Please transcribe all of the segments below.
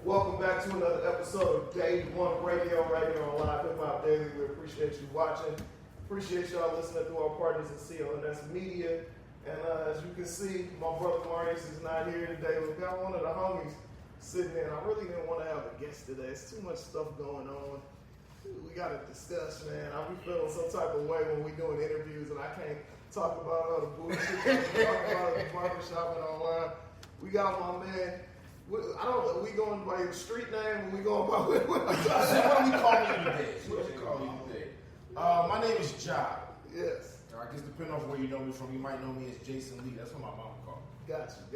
Welcome back to another episode of Day One Radio right here on Live Hip Hop Daily. We appreciate you watching. Appreciate y'all listening through our partners at CLNS Media. And as you can see, my brother Maurice is not here today. We've got one of the homies sitting in. I really didn't want to have a guest today. It's too much stuff going on. We got to discuss, man. I be feeling some type of way when we doing interviews and I can't talk about all the bullshit we talk about at the barbershop and online. We got my man. I don't know. We going by your street name? Or we going by what do we call me today? What you call me today? My name is Ja. Yes. I guess depending on where you know me from, you might know me as Jason Lee. That's what my mom called me. Got you.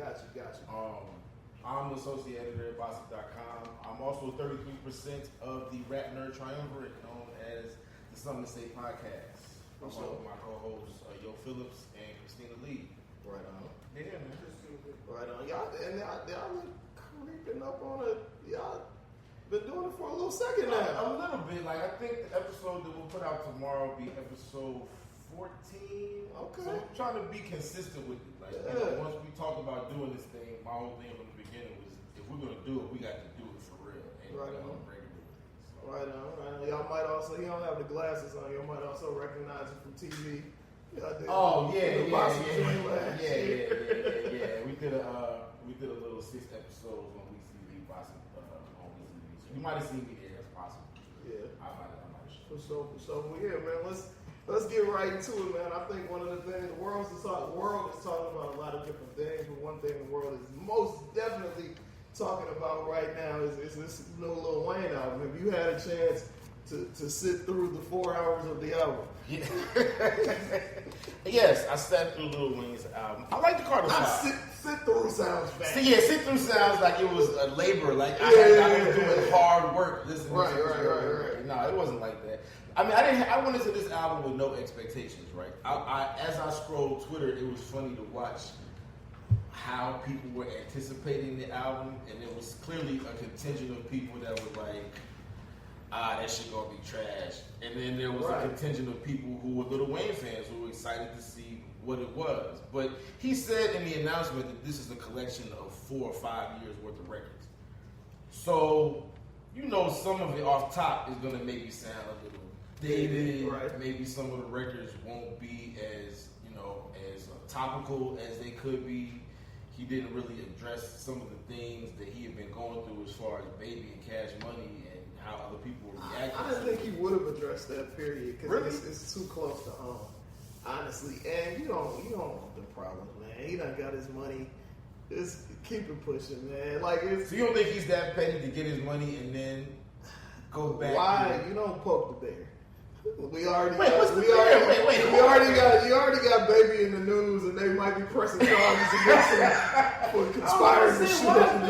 I'm the associate editor at Bossip.com. I'm also 33% of the Rap Nerd Triumvirate known as the Something to Say podcast. I'm with my co-hosts Yo Phillips and Christina Lee. Right on. Yeah, man. Right on. Y'all been creeping up on it. Y'all been doing it for a little second now. A little bit. Like, I think the episode that we'll put out tomorrow will be episode 14. Okay. So I'm trying to be consistent with it. Like, you know, once we talk about doing this thing, my whole thing from the beginning was if we're going to do it, we got to do it for real. And right on. Regular with it. So. Right on. Y'all might also, you don't have the glasses on, y'all might also recognize it from TV. Oh yeah. We did a little 6 episodes on WeTV, Bossip on WeTV. So you might have seen me there. That's possible. Yeah, I'm not sure. So well, yeah, man. Let's get right into it, man. I think one of the things the world is talking about a lot of different things, but one thing the world is most definitely talking about right now is this new Lil Wayne album. Have you had a chance to sit through the 4 hours of the album? Yeah. Yes, I sat through Lil Wayne's album. I like the Carter side. Sit through sounds bad. Sit through sounds like it was a labor. Like I was doing hard work listening to this. Right. No, it wasn't like that. I mean, I went into this album with no expectations, right? As I scrolled Twitter, it was funny to watch how people were anticipating the album, and there was clearly a contingent of people that were like, that shit gonna be trash. And then there was a contingent of people who were Lil Wayne fans who were excited to see what it was. But he said in the announcement that this is a collection of 4 or 5 years worth of records. So, you know, some of it off top is gonna maybe sound a little dated. Right. Maybe some of the records won't be as, as topical as they could be. He didn't really address some of the things that he had been going through as far as Baby and Cash Money and how other people were reacting. I didn't think he would have addressed that period because really? it's too close to home, honestly. And you don't want the problems, man. He done got his money. Just keep it pushing, man. So you don't think he's that petty to get his money and then go back? Why? You don't poke the bear. You already got Baby in the news, and they might be pressing charges against him for conspiring to shoot up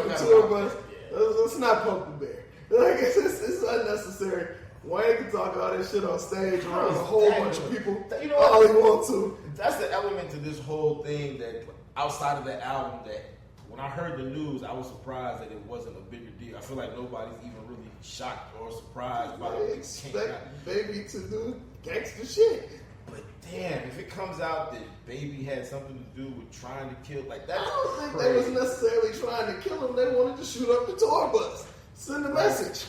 the tour bus. Let's not poke the bear. It's unnecessary. Wayne can talk all this shit on stage around a whole bunch of people all he wants to. That's the element to this whole thing that outside of the album that when I heard the news, I was surprised that it wasn't a bigger deal. I feel like nobody's even really shocked or surprised by it. Expect Baby to do gangster shit. But damn, if it comes out that Baby had something to do with trying to kill, that's I don't think crazy. They was necessarily trying to kill him. They wanted to shoot up the tour bus. Send a message.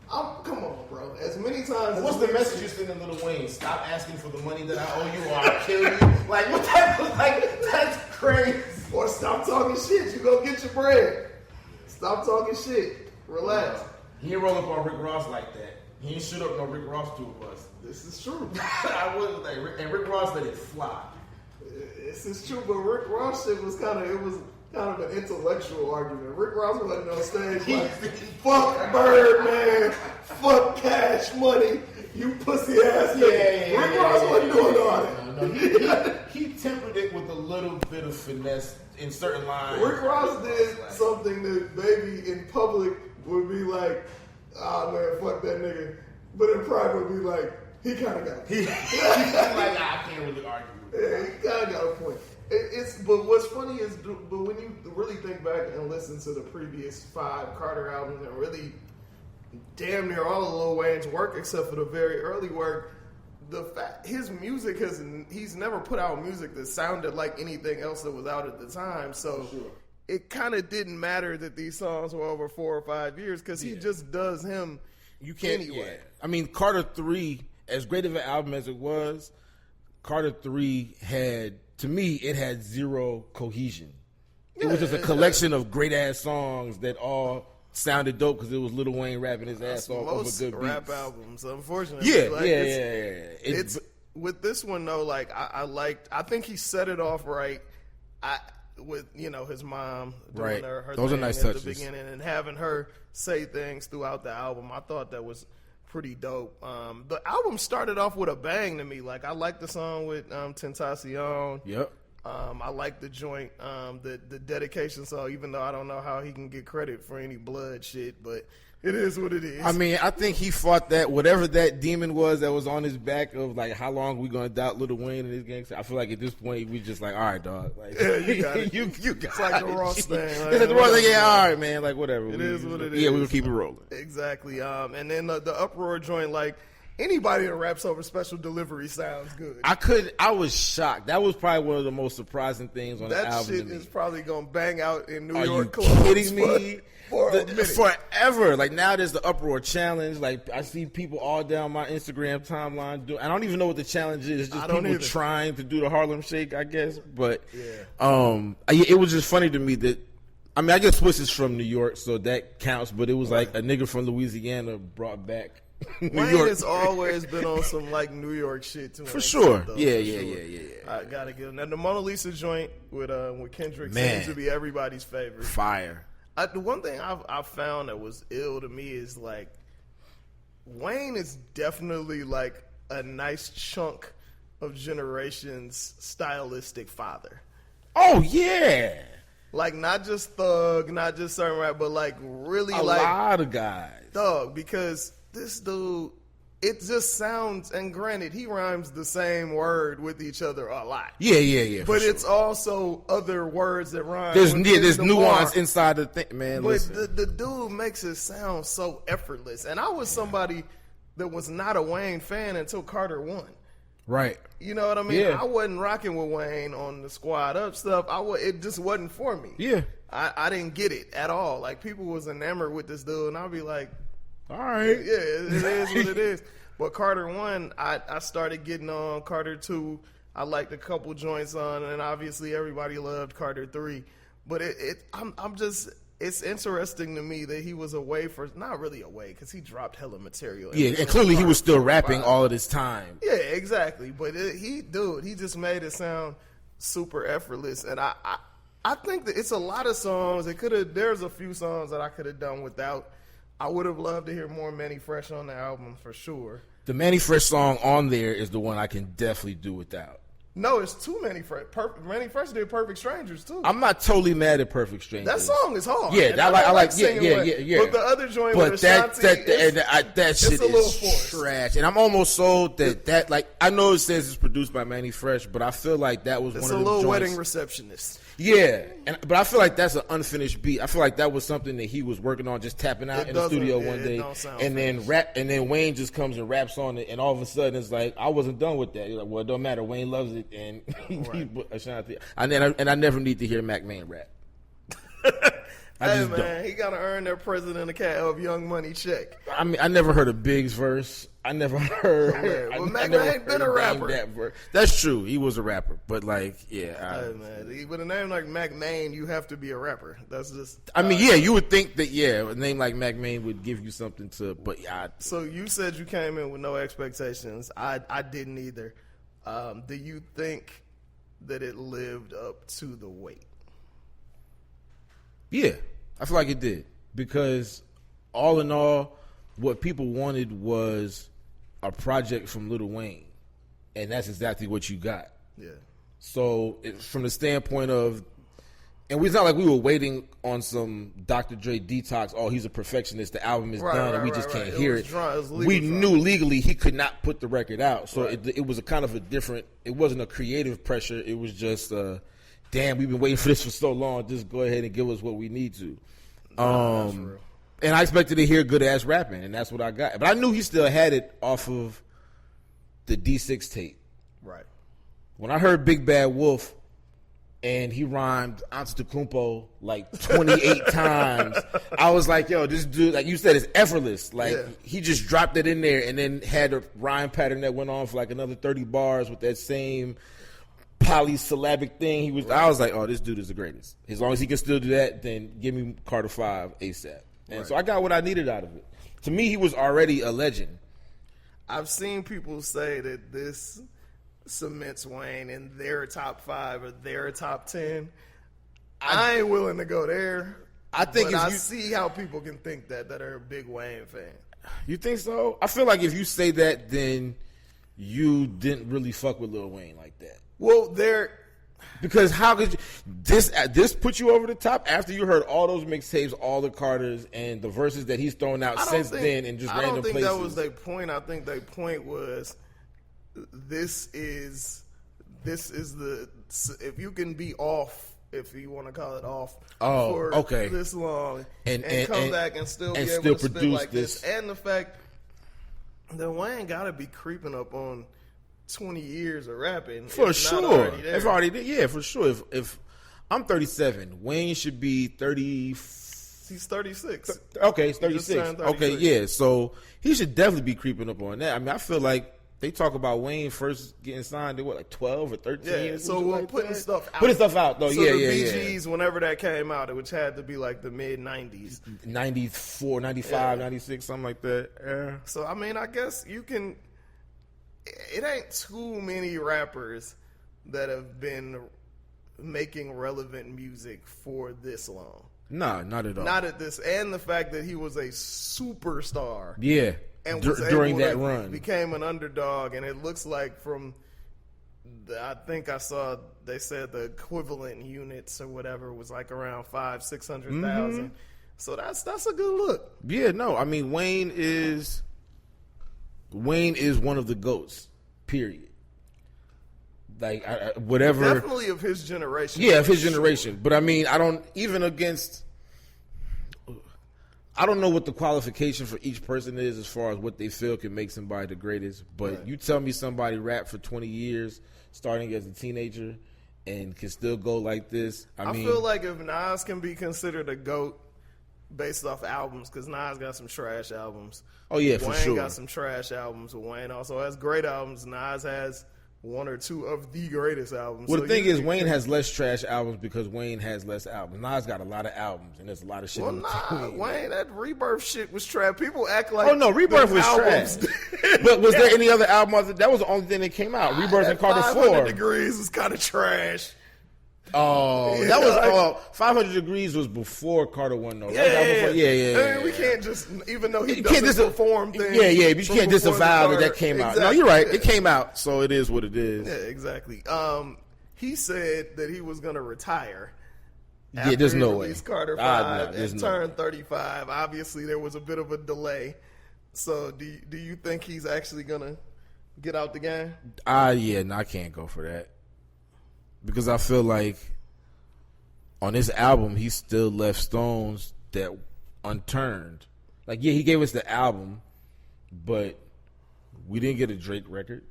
Come on, bro. As many times. What's the message you're sending Lil Wayne? Stop asking for the money that I owe you, or I'll kill you. Like what type of that's crazy. Or stop talking shit. You go get your bread. Stop talking shit. Relax. He didn't roll up on Rick Ross like that. He didn't shoot up no Rick Ross tour bus. This is true. I wasn't like, and Rick Ross let it fly. This is true, but Rick Ross shit was kind of an intellectual argument. Rick Ross wasn't on stage like, fuck Birdman, fuck Cash Money, you pussy ass nigga. Rick Ross wasn't doing all that. He tempered it with a little bit of finesse in certain lines. Rick Ross did something that Baby in public would be like, man, fuck that nigga. But in private would be like, he kind of got a point. He's like, I can't really argue with that. Yeah, he kind of got a point. But what's funny is, but when you really think back and listen to the previous 5 Carter albums and really damn near all of Lil Wayne's work except for the very early work, the fact his music he's never put out music that sounded like anything else that was out at the time. So it kind of didn't matter that these songs were over 4 or 5 years because he just does him. You can't. Anyway. Yeah. I mean, Carter 3, as great of an album as it was, Carter 3 had, to me, it had zero cohesion. It was just a collection of great ass songs that all sounded dope because it was Lil Wayne rapping his ass off over good beats. Rap albums, unfortunately. Yeah, It's with this one though. Like I think he set it off right. With his mom doing her Those thing are nice at touches. the beginning and having her say things throughout the album. I thought that was pretty dope. The album started off with a bang to me. Like I like the song with Tentacion. Yep. I like the joint, the dedication song, even though I don't know how he can get credit for any blood shit, but it is what it is. I mean, I think he fought that, whatever that demon was that was on his back of, like, how long we going to doubt Lil Wayne and his gangster. I feel like at this point, we just like, all right, dog. Like, yeah, you got it. you got it's like the Ross thing. Like, it's like the Ross thing, yeah, all right, man. Like, whatever. It is what it is. Yeah, we will keep it rolling. Exactly. And then the uproar joint, like, anybody that raps over special delivery sounds good. I was shocked. That was probably one of the most surprising things on the album. That shit is probably going to bang out in New Are York you clubs. kidding me? For a minute. Forever. Like, now there's the uproar challenge. Like, I see people all down my Instagram timeline doing. I don't even know what the challenge is. It's just people trying to do the Harlem Shake, I guess. But it was just funny to me that, I mean, I guess Swiss is from New York, so that counts. But it was like a nigga from Louisiana brought back New Wayne York. has always been on some like New York shit too. For sure. Though, Yeah. I gotta give him. Now the Mona Lisa joint with Kendrick seems to be everybody's favorite. Fire. The one thing I've found that was ill to me is like Wayne is definitely like a nice chunk of generation's stylistic father. Oh yeah. Like not just thug, not just certain rap, but like really a lot of guys. Thug, because this dude, it just sounds, and granted, he rhymes the same word with each other a lot. Yeah. But it's also other words that rhyme. There's nuance inside the thing, man. But listen. the dude makes it sound so effortless. And I was somebody that was not a Wayne fan until Carter won. Right. You know what I mean? Yeah. I wasn't rocking with Wayne on the Squad Up stuff. It just wasn't for me. Yeah. I didn't get it at all. Like, people was enamored with this dude, and I'll be like, all right. Yeah, it is what it is. But Carter 1, I started getting on. Carter 2, I liked a couple joints on, and obviously everybody loved Carter 3. But it's interesting to me that he was away for, not really away, because he dropped hella material. Yeah, and clearly he was still rapping all of this time. Yeah, exactly. But he just made it sound super effortless. And I think that it's a lot of songs. There's a few songs that I could have done without. I would have loved to hear more Manny Fresh on the album for sure. The Manny Fresh song on there is the one I can definitely do without. No, it's too Manny Fresh. Manny Fresh did Perfect Strangers too. I'm not totally mad at Perfect Strangers. That song is hard. Yeah, I like. Yeah. But the other joint with Ashanti, that shit is trash. And I'm almost sold that like, I know it says it's produced by Manny Fresh, but I feel like that was one of the joints. It's a little Wedding Receptionist. Yeah, but I feel like that's an unfinished beat. I feel like that was something that he was working on, just tapping out in the studio one day, and then Wayne just comes and raps on it, and all of a sudden it's like, I wasn't done with that. You're like, well, it don't matter. Wayne loves it, and Ashanti, and I never need to hear Mac Man rap. He got to earn their President of Young Money check. I mean, I never heard a Biggs verse. I never heard. Well, Mac ain't been a rapper. That's true. He was a rapper, but like, with a name like Mac Main, you have to be a rapper. That's just. I mean, you would think that a name like Mac Main would give you something to. But So you said you came in with no expectations. I didn't either. Do you think that it lived up to the wait? Yeah, I feel like it did, because all in all, what people wanted was a project from Lil Wayne, and that's exactly what you got. Yeah. So from the standpoint of, and it's not like we were waiting on some Dr. Dre detox. Oh, he's a perfectionist. The album is done, and we just can't hear it. We knew legally he could not put the record out, so it was a kind of a different. It wasn't a creative pressure. It was just. Damn, we've been waiting for this for so long. Just go ahead and give us what we need to. And I expected to hear good ass rapping, and that's what I got. But I knew he still had it off of the D6 tape. Right. When I heard Big Bad Wolf, and he rhymed Antetokounmpo like 28 times. I was like, yo, this dude, like you said, is effortless. Like he just dropped it in there and then had a rhyme pattern that went on for like another 30 bars with that same polysyllabic thing. I was like, oh, this dude is the greatest. As long as he can still do that, then give me Carter 5 ASAP. And so I got what I needed out of it. To me, he was already a legend. I've seen people say that this cements Wayne in their top 5 or their top 10. I ain't willing to go there. I think I see how people can think that are a big Wayne fan. You think so? I feel like if you say that, then you didn't really fuck with Lil Wayne like that. Well, because how could you, this put you over the top after you heard all those mixtapes, all the Carters, and the verses that he's thrown out since then in just random places? I don't think that was their point. I think their point was this is the, if you can be off, if you want to call it off, for this long and come back and still be able to spit like this, and the fact that Wayne got to be creeping up on 20 years of rapping. For sure. If already did, yeah, for sure. If I'm 37, Wayne should be 30. He's 36. Okay, he's 36. Okay, yeah. So he should definitely be creeping up on that. I mean, I feel like they talk about Wayne first getting signed at like 12 or 13? Yeah, so we're like putting stuff out. Putting stuff out, though. So the BGs, whenever that came out, which had to be like the mid-90s. 94, 95, 96, something like that. Yeah. So, I mean, I guess you can... It ain't too many rappers that have been making relevant music for this long. No, not at all. Not at this, and the fact that he was a superstar. Yeah, and during that run, became an underdog, and it looks like I think I saw they said the equivalent units or whatever was like around 500,000-600,000. Mm-hmm. So that's a good look. Yeah, no, I mean Wayne is one of the GOATs, period. Like, whatever. Definitely of his generation. Yeah, of his generation. Sure. But, I mean, I don't know what the qualification for each person is as far as what they feel can make somebody the greatest. But you tell me somebody rapped for 20 years, starting as a teenager, and can still go like this. I mean, feel like if Nas can be considered a GOAT based off albums, because Nas got some trash albums. Oh, yeah, for sure. Wayne got some trash albums. Wayne also has great albums. Nas has one or two of the greatest albums. Well, the thing is, Wayne has less trash albums because Wayne has less albums. Nas got a lot of albums, and there's a lot of shit in between. Wayne, that Rebirth shit was trash. People act like... Oh, no, Rebirth was trash. But was there any other album? That was the only thing that came out. Rebirth and Carter 4. 500 Degrees was kind of trash. Oh, that was 500 Degrees was before Carter 1, though. Yeah. I mean, we can't just, even though he doesn't perform things. Yeah, but you can't disavow that came out. No, you're right. It came out, so it is what it is. Yeah, exactly. He said that he was going to retire. Yeah, there's no way. Carter 5 and turned 35. Obviously, there was a bit of a delay. So, do you think he's actually going to get out the game? Yeah, no, I can't go for that. Because I feel like on this album, he still left stones that unturned. Like, yeah, he gave us the album, but we didn't get a Drake record.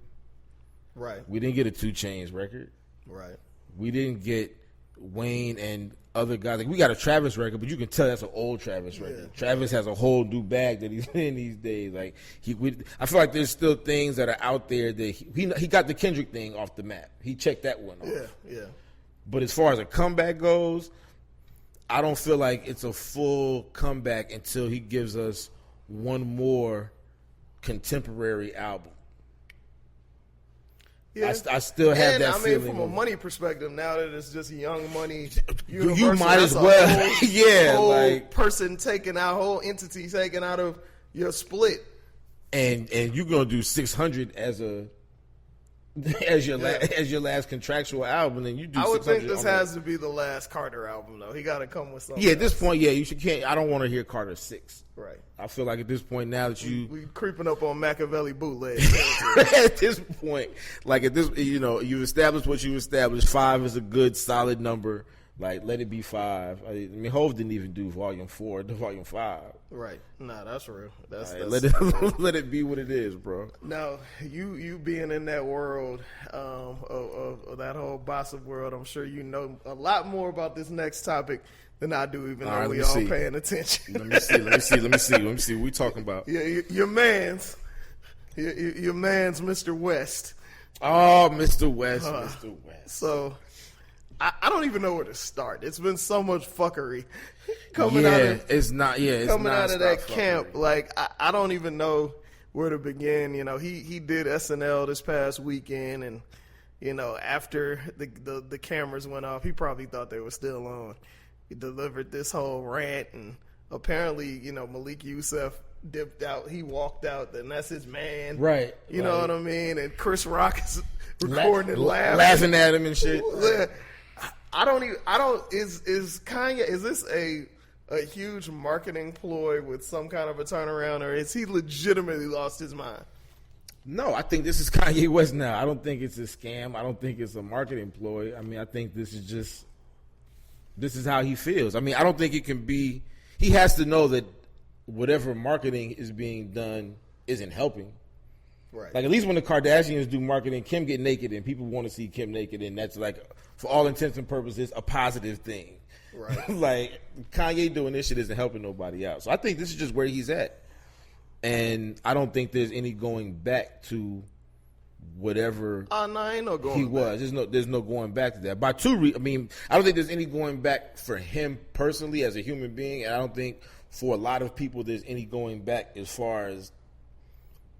Right. We didn't get a 2 Chainz record. Right. We didn't get Wayne and other guys. Like, we got a Travis record, but you can tell that's an old Travis record. Yeah. Travis has a whole new bag that he's in these days. Like, I feel like there's still things that are out there that he got the Kendrick thing off the map. He checked that one off. Yeah. But as far as a comeback goes, I don't feel like it's a full comeback until he gives us one more contemporary album. Yeah. I still have that feeling. From a money perspective, now that it's just Young Money, you might as well. Like person taken out, whole entity taken out of your split, and you're gonna do 600 as your last contractual album, and you do. I would think this has to be the last Carter album, though. He got to come with something. Yeah, at this point, you can't. I don't want to hear Carter 6. Right. I feel like at this point now that we creeping up on Machiavelli bootleg. At this point, like at this, you've established what you established. 5 is a good solid number. Like, let it be 5. I mean, Hov didn't even do volume 4, the volume 5. Right. Nah, that's real. That's let it be what it is, bro. Now, you being in that world, of that whole Bossip world, I'm sure you know a lot more about this next topic than I do, even though we all paying attention. Let me see. What we talking about? Yeah, your man's Mr. West. Oh, Mr. West, Mr. West. So, I don't even know where to start. It's been so much fuckery coming out of that camp. Like, I don't even know where to begin. You know, he did SNL this past weekend, and you know, after the cameras went off, he probably thought they were still on. He delivered this whole rant, and apparently, you know, Malik Youssef dipped out. He walked out, and that's his man. Right. You know what I mean? And Chris Rock is recording and laughing at him and shit. Is Kanye, is this a huge marketing ploy with some kind of a turnaround, or is he legitimately lost his mind? No, I think this is Kanye West now. I don't think it's a scam. I don't think it's a marketing ploy. I mean, I think this is how he feels. I mean, I don't think it can be. He has to know that whatever marketing is being done isn't helping. Right. Like, at least when the Kardashians do marketing, Kim get naked and people want to see Kim naked, and that's like, for all intents and purposes, a positive thing. Right. Like, Kanye doing this shit isn't helping nobody out. So I think this is just where he's at. And I don't think there's any going back to whatever ain't no going he was. There's no going back to that. I mean, I don't think there's any going back for him personally as a human being, and I don't think for a lot of people there's any going back as far as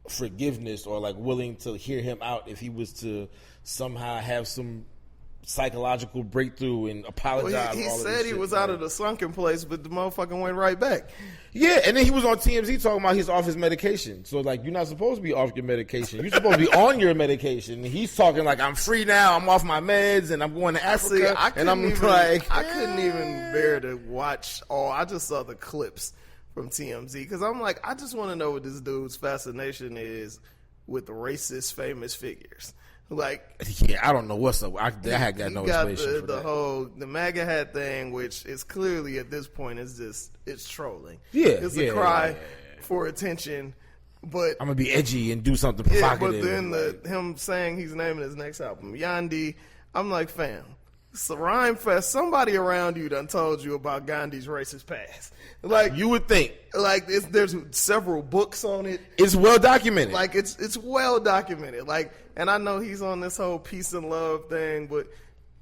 forgiveness or like willing to hear him out if he was to somehow have some psychological breakthrough and apologize. Well, he said he was out of the sunken place, but the motherfucker went right back. Yeah, and then he was on TMZ talking about he's off his medication. So, like, you're not supposed to be off your medication. You're supposed to be on your medication. And he's talking like, I'm free now. I'm off my meds, and I'm going to Africa. I couldn't even bear to watch all. I just saw the clips from TMZ because I'm like, I just want to know what this dude's fascination is with racist famous figures. Like, yeah, I don't know what's up. I had got no explanation for that. The MAGA hat thing, which is clearly at this point it's trolling. Yeah, it's a cry for attention. But I'm gonna be edgy and do something provocative. But then him saying he's naming his next album Yandi, I'm like, fam, it's a rhyme fest. Somebody around you done told you about Gandhi's racist past. Like, you would think. Like, there's several books on it. It's well documented. Like, it's well documented. Like, and I know he's on this whole peace and love thing, but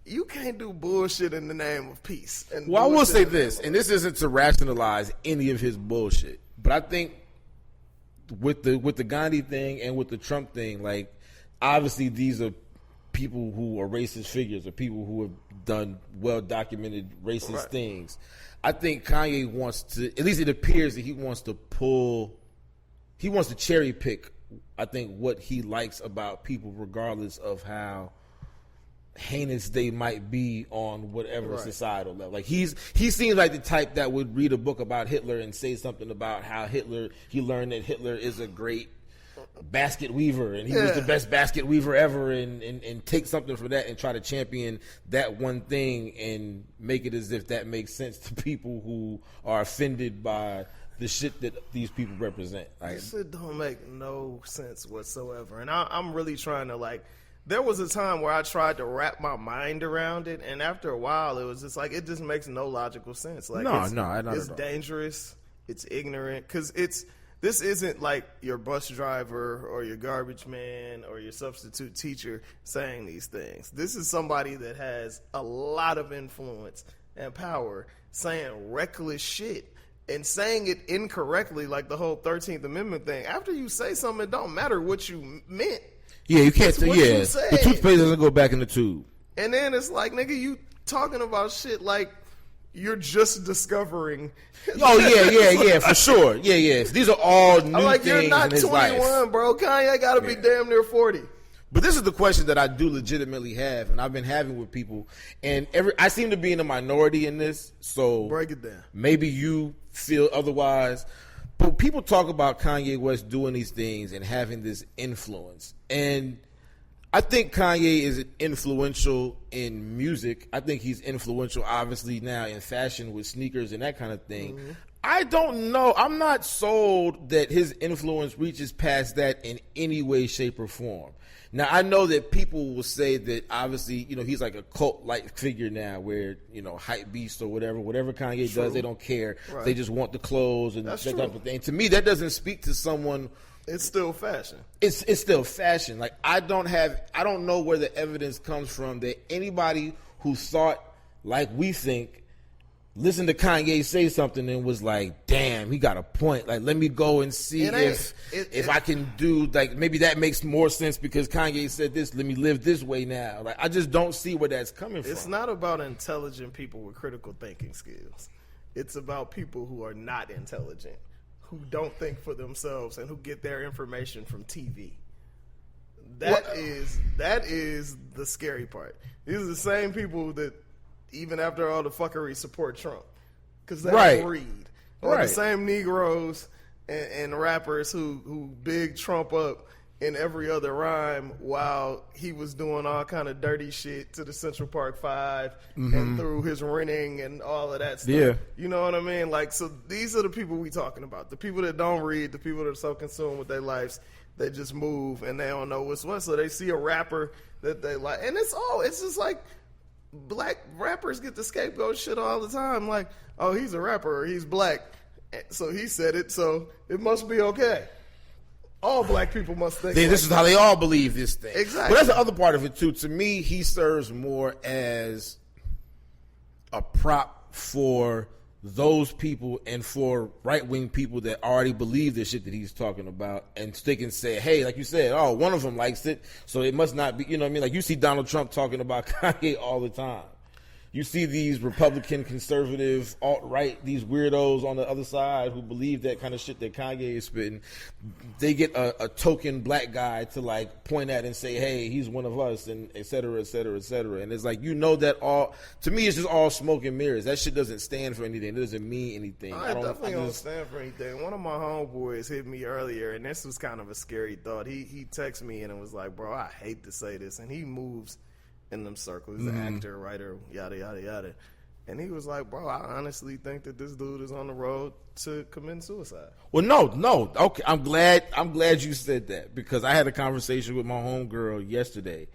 you can't do bullshit in the name of peace. Well, I will say this, and this isn't to rationalize any of his bullshit, but I think with the Gandhi thing and with the Trump thing, like, obviously these are people who are racist figures or people who have done well documented racist things. I think Kanye wants to, at least it appears that he wants to cherry pick, I think, what he likes about people regardless of how heinous they might be on whatever societal level. Like, he seems like the type that would read a book about Hitler and say something about how he learned that Hitler is a great basket weaver and he was the best basket weaver ever and take something from that and try to champion that one thing and make it as if that makes sense to people who are offended by the shit that these people represent. Like, this shit don't make no sense whatsoever. And I'm really trying to, like, there was a time where I tried to wrap my mind around it, and after a while it was just like, it just makes no logical sense. Like, it's dangerous, it's ignorant, because this isn't like your bus driver or your garbage man or your substitute teacher saying these things. This is somebody that has a lot of influence and power saying reckless shit and saying it incorrectly, like the whole 13th Amendment thing. After you say something, it don't matter what you meant. Yeah, you can't say, the toothpaste doesn't go back in the tube. And then it's like, nigga, you talking about shit like you're just discovering. Oh, yeah, for sure. Yeah. These are all new things you're not in his 21, life. bro. Kanye got to be damn near 40. But this is the question that I do legitimately have, and I've been having with people, and I seem to be in a minority in this, so break it down. Maybe you feel otherwise. But people talk about Kanye West doing these things and having this influence, and I think Kanye is influential in music. I think he's influential, obviously, now in fashion with sneakers and that kind of thing. Mm-hmm. I don't know. I'm not sold that his influence reaches past that in any way, shape, or form. Now, I know that people will say that, obviously, he's like a cult-like figure now where, hype beast or whatever Kanye does, they don't care. Right. They just want the clothes and that type of thing. To me, that doesn't speak to someone. It's still fashion. It's still fashion. Like, I don't know where the evidence comes from that anybody who thought like we think listened to Kanye say something and was like, damn, he got a point. Like, let me go and see if I can do, like, maybe that makes more sense because Kanye said this, let me live this way now. Like, I just don't see where that's coming from. It's not about intelligent people with critical thinking skills. It's about people who are not intelligent, who don't think for themselves and who get their information from TV. That is the scary part. These are the same people that, even after all the fuckery, support Trump. Because they don't read. Or the same Negroes and rappers who big Trump up in every other rhyme while he was doing all kind of dirty shit to the Central Park 5 and through his renting and all of that stuff. Yeah. You know what I mean? Like, so these are the people we talking about. The people that don't read, the people that are so consumed with their lives, they just move and they don't know what's what. So they see a rapper that they like. And it's just like, black rappers get the scapegoat shit all the time. Like, oh, he's a rapper or he's black, so he said it, so it must be okay. All black people must think this is how they all believe this thing. Exactly. But that's the other part of it, too. To me, he serves more as a prop for those people and for right-wing people that already believe the shit that he's talking about, and they can say, hey, like you said, oh, one of them likes it, so it must not be, you know what I mean? Like, you see Donald Trump talking about Kanye all the time. You see these Republican, conservative, alt-right, these weirdos on the other side who believe that kind of shit that Kanye is spitting. They get a token black guy to, like, point at and say, hey, he's one of us, and et cetera, et cetera, et cetera. And it's like, that all, to me, it's just all smoke and mirrors. That shit doesn't stand for anything. It doesn't mean anything. I definitely don't stand for anything. One of my homeboys hit me earlier, and this was kind of a scary thought. He texted me and it was like, bro, I hate to say this. And he moves in them circles. He's an actor, writer, yada, yada, yada. And he was like, bro, I honestly think that this dude is on the road to commit suicide. Well, no. Okay, I'm glad you said that, because I had a conversation with my homegirl yesterday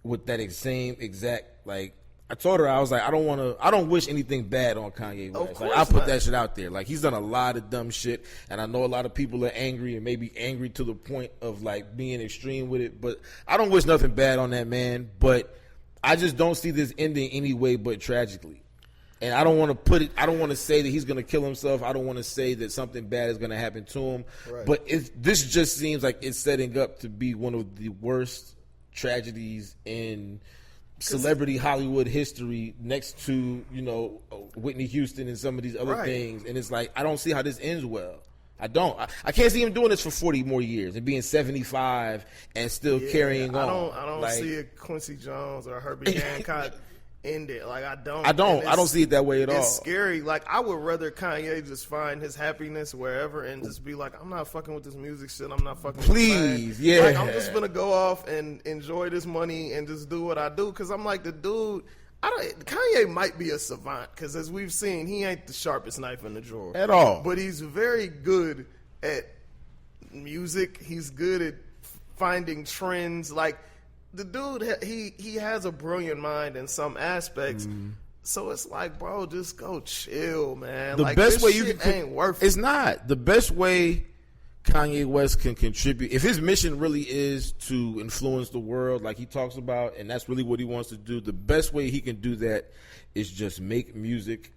with that same exact, like, I told her, I was like, I don't wish anything bad on Kanye West. Like, I put that shit out there. Like, he's done a lot of dumb shit, and I know a lot of people are angry and maybe angry to the point of, like, being extreme with it, but I don't wish nothing bad on that man, but I just don't see this ending any way but tragically. And I don't want to say that he's going to kill himself. I don't want to say that something bad is going to happen to him. Right. But this just seems like it's setting up to be one of the worst tragedies in celebrity Hollywood history, next to, Whitney Houston and some of these other things. And it's like, I don't see how this ends well. I don't. I can't see him doing this for 40 more years and being 75 and still carrying on. I don't see a Quincy Jones or Herbie Hancock end it. Like, I don't. I don't see it that way at all. It's scary. Like, I would rather Kanye just find his happiness wherever and just be like, I'm not fucking with this music shit. I'm not fucking with Please, yeah. Like, I'm just going to go off and enjoy this money and just do what I do. Because I'm like, the dude, Kanye might be a savant, because as we've seen, he ain't the sharpest knife in the drawer. At all. But he's very good at music. He's good at finding trends. Like, the dude, he has a brilliant mind in some aspects. So it's like, bro, just go chill, man. The best way you can ain't worth it. It's not. The best way Kanye West can contribute, if his mission really is to influence the world like he talks about, and that's really what he wants to do, the best way he can do that is just make music.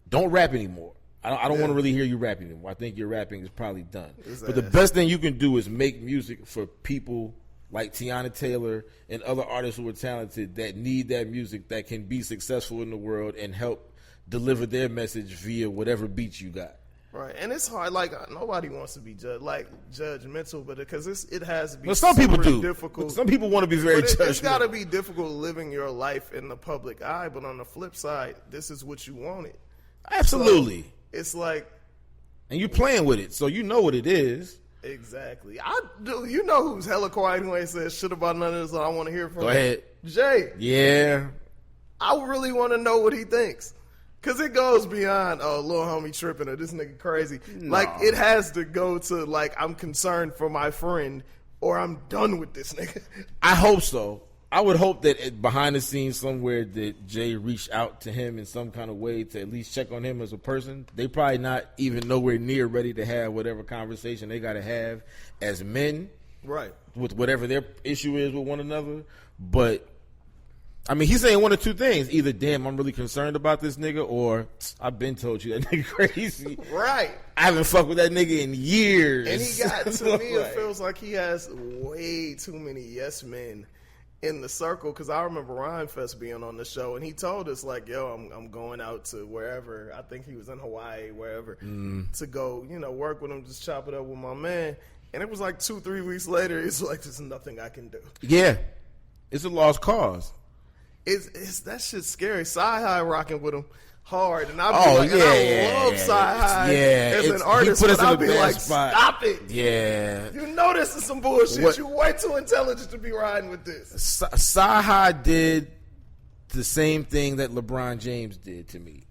Don't rap anymore. I don't want to really hear you rapping anymore. I think your rapping is probably done. But the best thing you can do is make music for people like Tiana Taylor and other artists who are talented that need that music, that can be successful in the world and help deliver their message via whatever beats you got. Right, and it's hard. Like, nobody wants to be judgmental, but because it has to be. Well, some people do. Difficult. Some people want to be very judgmental. It's got to be difficult living your life in the public eye. But on the flip side, this is what you wanted. Absolutely. So it's like, and you're playing with it, so you know what it is. Exactly. You know who's hella quiet who ain't said shit about none of this I want to hear from? Go ahead. Jay. Yeah. I really want to know what he thinks. Because it goes beyond, little homie tripping or this nigga crazy. No. Like, it has to go to, like, I'm concerned for my friend or I'm done with this nigga. I hope so. I would hope that behind the scenes somewhere that Jay reached out to him in some kind of way to at least check on him as a person. They probably not even nowhere near ready to have whatever conversation they got to have as men. Right. With whatever their issue is with one another. But, I mean, he's saying one of two things. Either, damn, I'm really concerned about this nigga, or I've been told you that nigga crazy. Right. I haven't fucked with that nigga in years. And he got, to me, it feels like he has way too many yes men in the circle, because I remember Ryan Fest being on the show, and he told us, like, yo, I'm going out to wherever. I think he was in Hawaii, wherever, to go, work with him, just chop it up with my man. And it was like 2-3 weeks later, it's like, there's nothing I can do. Yeah. It's a lost cause. It's that shit's scary. Sci-Hi rocking with him hard, and I love Sci-Hi as an artist, but I'll be like, spot. Stop it. Yeah. You know this is some bullshit. You're way too intelligent to be riding with this. Sci-Hi did the same thing that LeBron James did to me.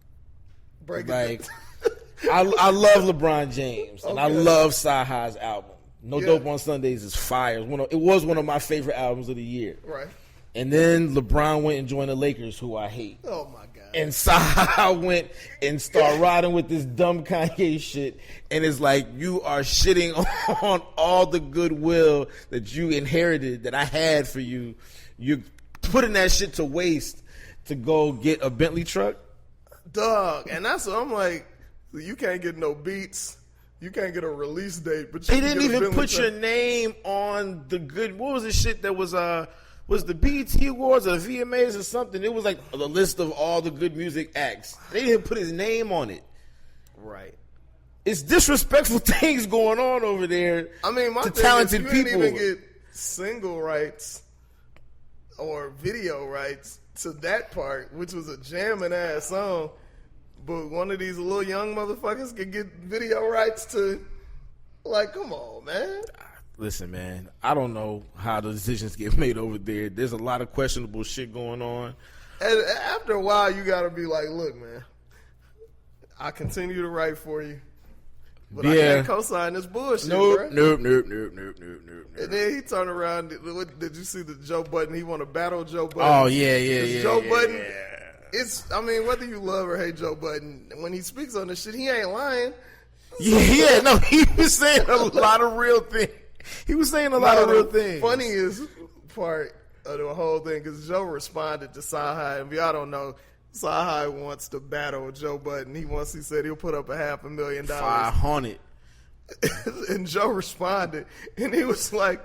I love LeBron James, and I love Sci-Hi's album. No Dope on Sundays is fire. It was one of my favorite albums of the year. Right. And then LeBron went and joined the Lakers, who I hate. Oh, my God. And Sci went and started riding with this dumb Kanye shit. And it's like, you are shitting on all the goodwill that you inherited, that I had for you. You're putting that shit to waste to go get a Bentley truck? Dog. And that's what I'm like, you can't get no beats. You can't get a release date. But you they didn't even put your name on the good. What was the shit that was the BET Awards or the VMAs or something? It was like the list of all the good music acts. They didn't put his name on it. Right. It's disrespectful things going on over there. I mean, my to thing talented is, you people. didn't even get single rights or video rights to that part, which was a jamming ass song. But one of these little young motherfuckers could get video rights to, like, come on, man. Listen, man, I don't know how the decisions get made over there. There's a lot of questionable shit going on. And after a while, you got to be like, look, man, I continue to write for you, but I can't co-sign this bullshit, bro. Nope. And then he turned around. Did you see the Joe Budden? He want to battle Joe Budden. Oh, yeah. Joe Budden. I mean, whether you love or hate Joe Budden, when he speaks on this shit, he ain't lying. He was saying a lot of real things. He was saying a lot of real things. Funniest part of the whole thing, because Joe responded to Sci-Hi, and y'all don't know, Sci-Hi wants to battle Joe Budden. He said he'll put up $500,000. 500. And Joe responded, and he was like,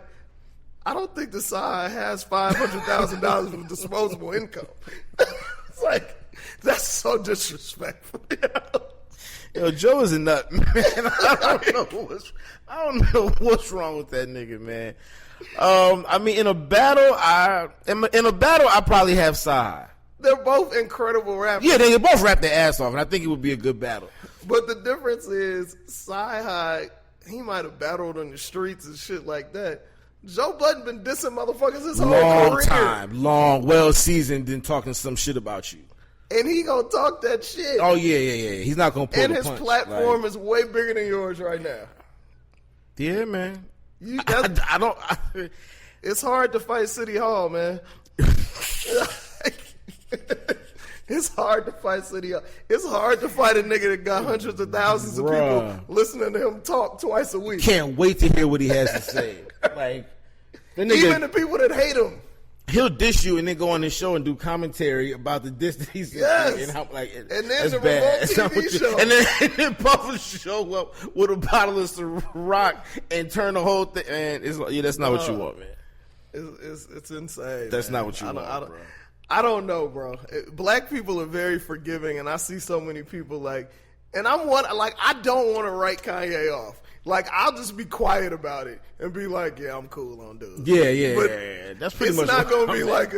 I don't think the Sci-Hi has $500,000 of disposable income. It's like, that's so disrespectful. Yo, Joe is a nut, man. I don't know what's wrong with that nigga, man. I mean, in a battle, I probably have Sci-Hi. They're both incredible rappers. Yeah, they can both rap their ass off, and I think it would be a good battle. But the difference is, Sci-Hi, he might have battled on the streets and shit like that. Joe Budden been dissing motherfuckers his whole career. Long, well seasoned, and talking some shit about you. And he gonna talk that shit. Oh yeah. He's not gonna pull the punch. And his platform is way bigger than yours right now. Yeah, man. It's hard to fight City Hall, man. It's hard to fight City Hall. It's hard to fight a nigga that got hundreds of thousands of people listening to him talk twice a week. Can't wait to hear what he has to say. Like, the nigga, even the people that hate him. He'll dish you and then go on his show and do commentary about the diss that he's yes. And how, like, and then that's the bad. remote TV show. And then Puff show up with a bottle of Ciroc and turn the whole thing. And it's like, that's not what you want, man. It's insane. That's man. not what you want, bro. I don't know, bro. Black people are very forgiving, and I see so many people like, and I don't want to write Kanye off. Like, I'll just be quiet about it and be like, yeah, I'm cool on dude. Yeah. That's pretty much. It's not going to be like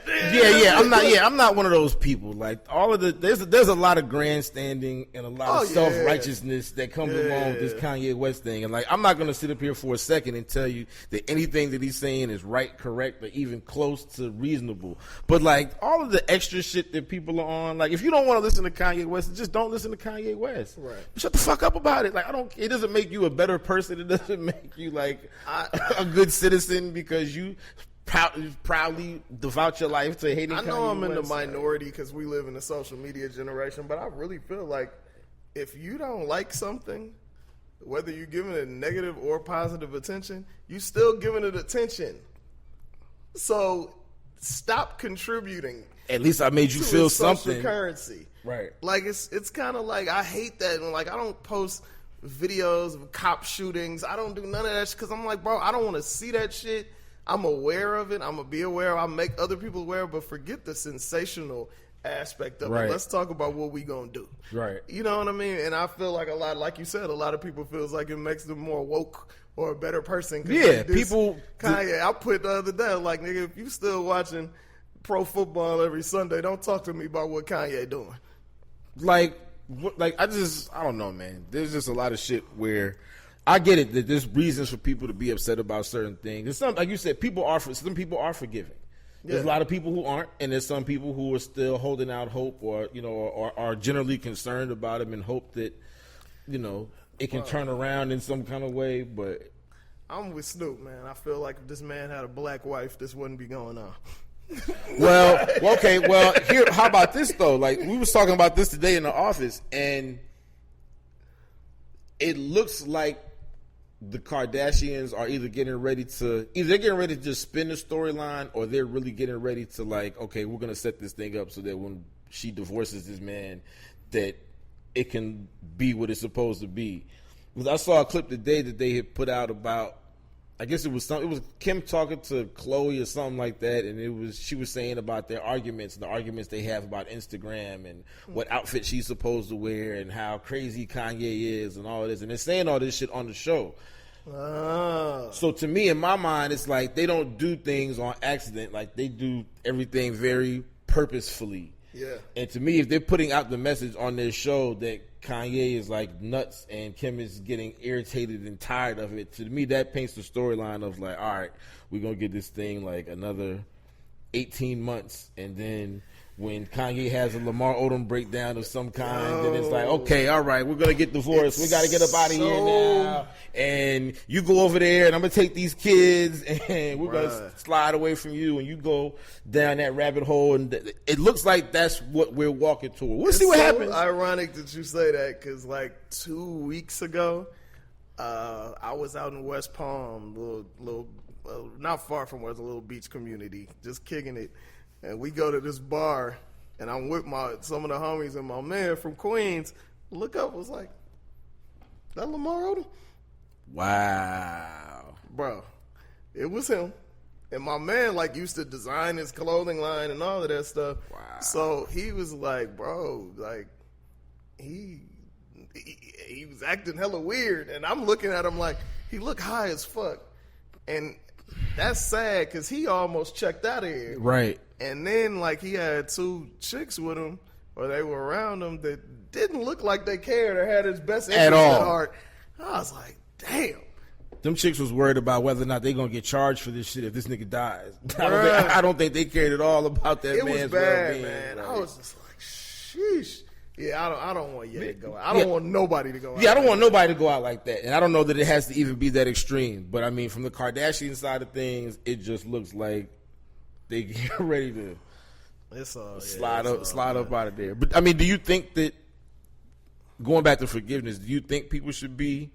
I'm not one of those people. Like all of there's a lot of grandstanding and a lot of self-righteousness that comes along with this Kanye West thing. And like, I'm not going to sit up here for a second and tell you that anything that he's saying is right, correct, or even close to reasonable. But like all of the extra shit that people are on, like if you don't want to listen to Kanye West, just don't listen to Kanye West. Right. Shut the fuck up about it. Like it doesn't make you a better person. It doesn't make you like a good citizen because you proudly devote your life to hating Kanye West. I know I'm in the minority because we live in a social media generation, but I really feel like if you don't like something, whether you're giving it negative or positive attention, you still giving it attention. So stop contributing. At least I made you feel something. Social currency, right? Like it's kind of like I hate that. And like I don't post videos of cop shootings. I don't do none of that because I'm like, bro, I don't want to see that shit. I'm aware of it. I'm going to be aware. I'll make other people aware, but forget the sensational aspect of it. Let's talk about what we going to do. Right. You know what I mean? And I feel like like you said, a lot of people feels like it makes them more woke or a better person. Yeah, people. Kanye, I put the other day, like, nigga, if you still watching pro football every Sunday, don't talk to me about what Kanye doing. I don't know, man. There's just a lot of shit where I get it that there's reasons for people to be upset about certain things. There's some, like you said, some people are forgiving. There's a lot of people who aren't, and there's some people who are still holding out hope, or or are generally concerned about him and hope that it can turn around in some kind of way. But I'm with Snoop, man. I feel like if this man had a black wife, this wouldn't be going on. Well, here. How about this though? Like we was talking about this today in the office, and it looks like the Kardashians are either getting ready to just spin the storyline, or they're really getting ready to like, okay, we're gonna set this thing up so that when she divorces this man, that it can be what it's supposed to be. Because I saw a clip today that they had put out about, I guess it was Kim talking to Chloe or something like that, and she was saying about the arguments they have about Instagram and what outfit she's supposed to wear and how crazy Kanye is and all of this, and they're saying all this shit on the show. So to me, in my mind, it's like they don't do things on accident. Like they do everything very purposefully. Yeah. And to me, if they're putting out the message on their show that Kanye is like nuts and Kim is getting irritated and tired of it, to me that paints the storyline of like, all right, we're gonna get this thing like another 18 months, and then when Kanye has a Lamar Odom breakdown of some kind, then it's like, okay, all right, we're gonna get divorced. We gotta get up out of here now. And you go over there, and I'm gonna take these kids, and we're gonna slide away from you, and you go down that rabbit hole. And it looks like that's what we're walking toward. We'll see what happens. It's ironic that you say that because like 2 weeks ago, I was out in West Palm, little not far from where there's a little beach community, just kicking it. And we go to this bar, and I'm with some of the homies and my man from Queens. Look up, was like, that Lamar Odom? Wow. Bro, it was him. And my man, like, used to design his clothing line and all of that stuff. Wow. So he was like, bro, like, he was acting hella weird. And I'm looking at him like, he looked high as fuck. And that's sad because he almost checked out of here. Right. And then, like, he had 2 chicks with him, or they were around him, that didn't look like they cared or had his best interest at heart. I was like, damn. Them chicks was worried about whether or not they gonna get charged for this shit if this nigga dies. I don't think they cared at all about that man's well-being. Man. I was just like, sheesh. Yeah, I don't want Ye to go out. I don't want nobody to go out. Yeah, I don't want nobody to go out like that. And I don't know that it has to even be that extreme. But I mean, from the Kardashian side of things, it just looks like they get ready to slide up out of there. But I mean, do you think that, going back to forgiveness, do you think people should be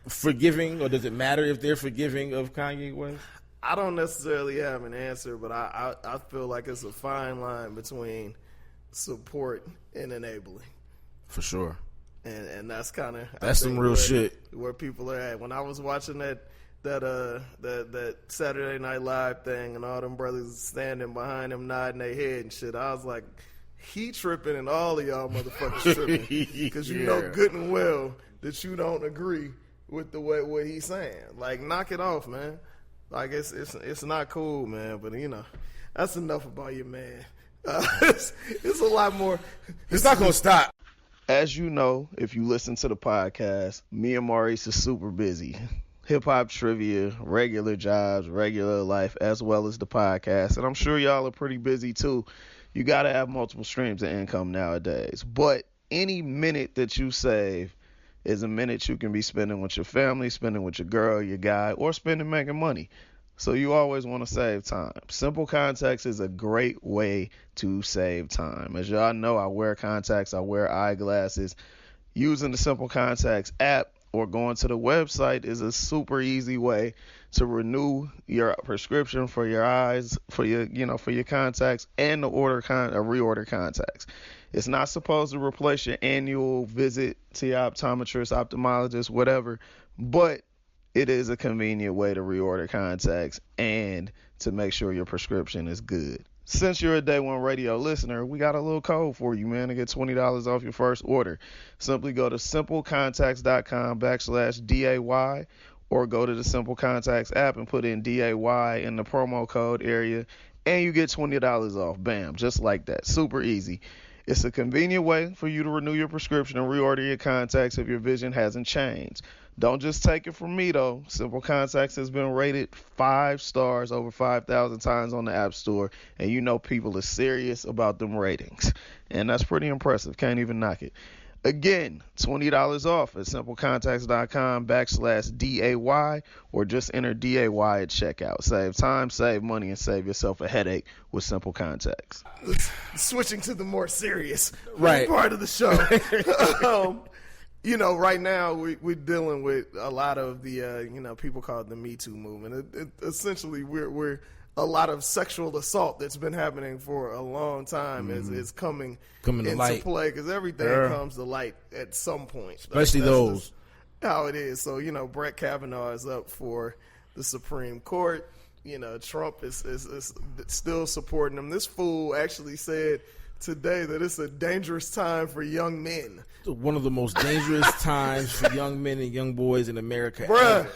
forgiving, or does it matter if they're forgiving of Kanye West? I don't necessarily have an answer, but I feel like it's a fine line between support and enabling. For sure. And that's kind of that's some real shit where people are at. When I was watching that Saturday Night Live thing and all them brothers standing behind him nodding their head and shit, I was like, he tripping and all of y'all motherfuckers tripping because you know good and well that you don't agree with the way what he's saying. Like, knock it off, man. Like it's not cool, man. But that's enough about your man. It's a lot more. It's not gonna stop. As you know, if you listen to the podcast, me and Maurice is super busy. Hip-hop trivia, regular jobs, regular life, as well as the podcast. And I'm sure y'all are pretty busy too. You got to have multiple streams of income nowadays. But any minute that you save is a minute you can be spending with your family, spending with your girl, your guy, or spending making money. So you always want to save time. Simple Contacts is a great way to save time. As y'all know, I wear contacts, I wear eyeglasses. Using the Simple Contacts app or going to the website is a super easy way to renew your prescription for your eyes, for your contacts, and to reorder contacts. It's not supposed to replace your annual visit to your optometrist, ophthalmologist, whatever, but it is a convenient way to reorder contacts and to make sure your prescription is good. Since you're a Day One Radio listener, we got a little code for you, man, to get $20 off your first order. Simply go to simplecontacts.com/DAY or go to the Simple Contacts app and put in DAY in the promo code area, and you get $20 off. Bam, just like that. Super easy. It's a convenient way for you to renew your prescription and reorder your contacts if your vision hasn't changed. Don't just take it from me, though. Simple Contacts has been rated 5 stars over 5,000 times on the App Store, and you know people are serious about them ratings. And that's pretty impressive. Can't even knock it. Again, $20 off at simplecontacts.com/DAY or just enter DAY at checkout. Save time, save money, and save yourself a headache with Simple Contacts. Switching to the more serious part of the show. Right now we're dealing with a lot of the, people call it the Me Too movement. Essentially, we're a lot of sexual assault that's been happening for a long time is coming into light. play because everything comes to light at some point. Especially those. How it is. So, Brett Kavanaugh is up for the Supreme Court. Trump is still supporting him. This fool actually said today that it's a dangerous time for young men. One of the most dangerous times for young men and young boys in America. Bruh,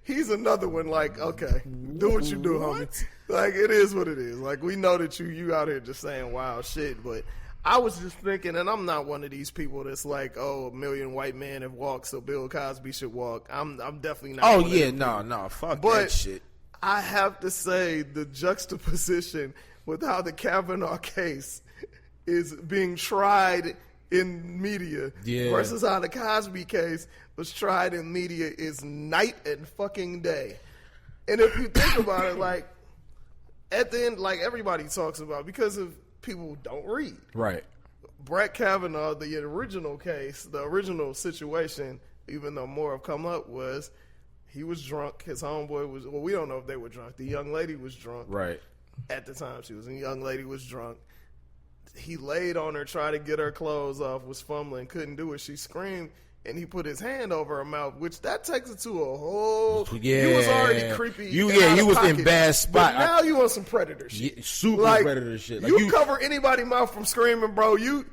he's another one like, okay, do what you do, homie. Like, it is what it is. Like, we know that you out here just saying wild shit, but I was just thinking, and I'm not one of these people that's like, a million white men have walked, so Bill Cosby should walk. I'm definitely not. Oh, yeah, no, fuck that shit. I have to say the juxtaposition with how the Kavanaugh case is being tried in media versus how the Cosby case was tried in media is night and fucking day. And if you think about it, like, at the end, like everybody talks about, because of people who don't read. Right. Brett Kavanaugh, the original case, the original situation, even though more have come up, was he was drunk. His homeboy was, we don't know if they were drunk. The young lady was drunk. Right. At the time she was, a young lady was drunk. He laid on her, tried to get her clothes off, was fumbling, couldn't do it. She screamed, and he put his hand over her mouth, which that takes it to a whole. Yeah, you was already creepy. You was in bad spot. But now you on some predator shit. Super predator shit. Like you cover anybody mouth from screaming, bro. You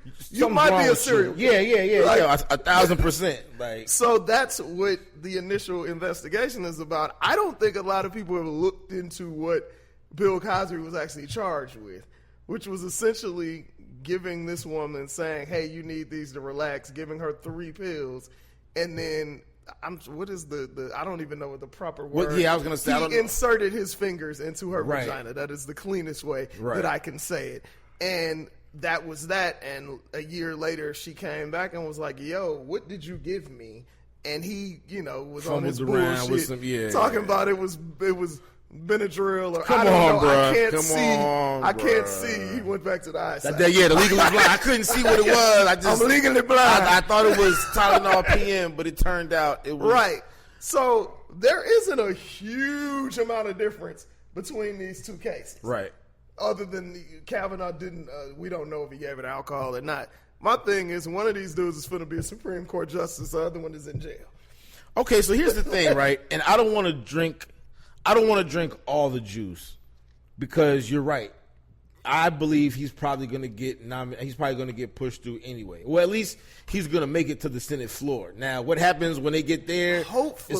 might be a serial. Yeah, 1,000%. Like, so that's what the initial investigation is about. I don't think a lot of people have looked into what Bill Cosby was actually charged with, which was essentially giving this woman, saying, hey, you need these to relax, giving her 3 pills, and then what is the I don't even know what the proper word. Well, yeah, I was gonna say he inserted his fingers into her vagina. That is the cleanest way that I can say it. And that was that. And a year later, she came back and was like, "Yo, what did you give me?" And he, was on his bullshit, talking about it was Benadryl or I don't know. Bro. I can't see. He went back to the eyesight. The legally blind. I couldn't see what it was. I'm legally blind. I thought it was Tylenol PM, but it turned out it was right. So there isn't a huge amount of difference between these two cases, right? Other than Kavanaugh didn't. We don't know if he gave it alcohol or not. My thing is, one of these dudes is going to be a Supreme Court justice. The other one is in jail. Okay, so here's the thing, right? And I don't want to drink all the juice because you're right. I believe he's probably going to get he's probably going to get pushed through anyway. Well, at least he's going to make it to the Senate floor. Now, what happens when they get there? Hopefully,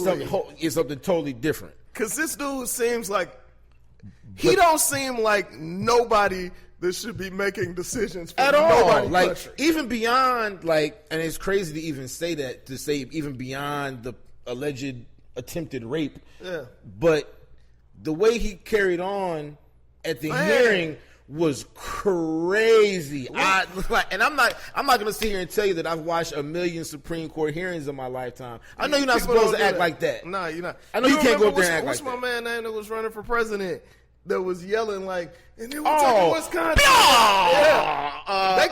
it's something totally different. Because this dude seems like he don't seem like nobody that should be making decisions for at all. Like country. even beyond and it's crazy to even say that, to say even beyond the alleged attempted rape. Yeah. But the way he carried on at the hearing was crazy. And I'm not going to sit here and tell you that I've watched 1 million Supreme Court hearings in my lifetime. I know you're not supposed to act like that. No, you're not. I know you can't go up there and act like that. What's my man name that was running for president that was yelling like, and then we're talking Wisconsin. They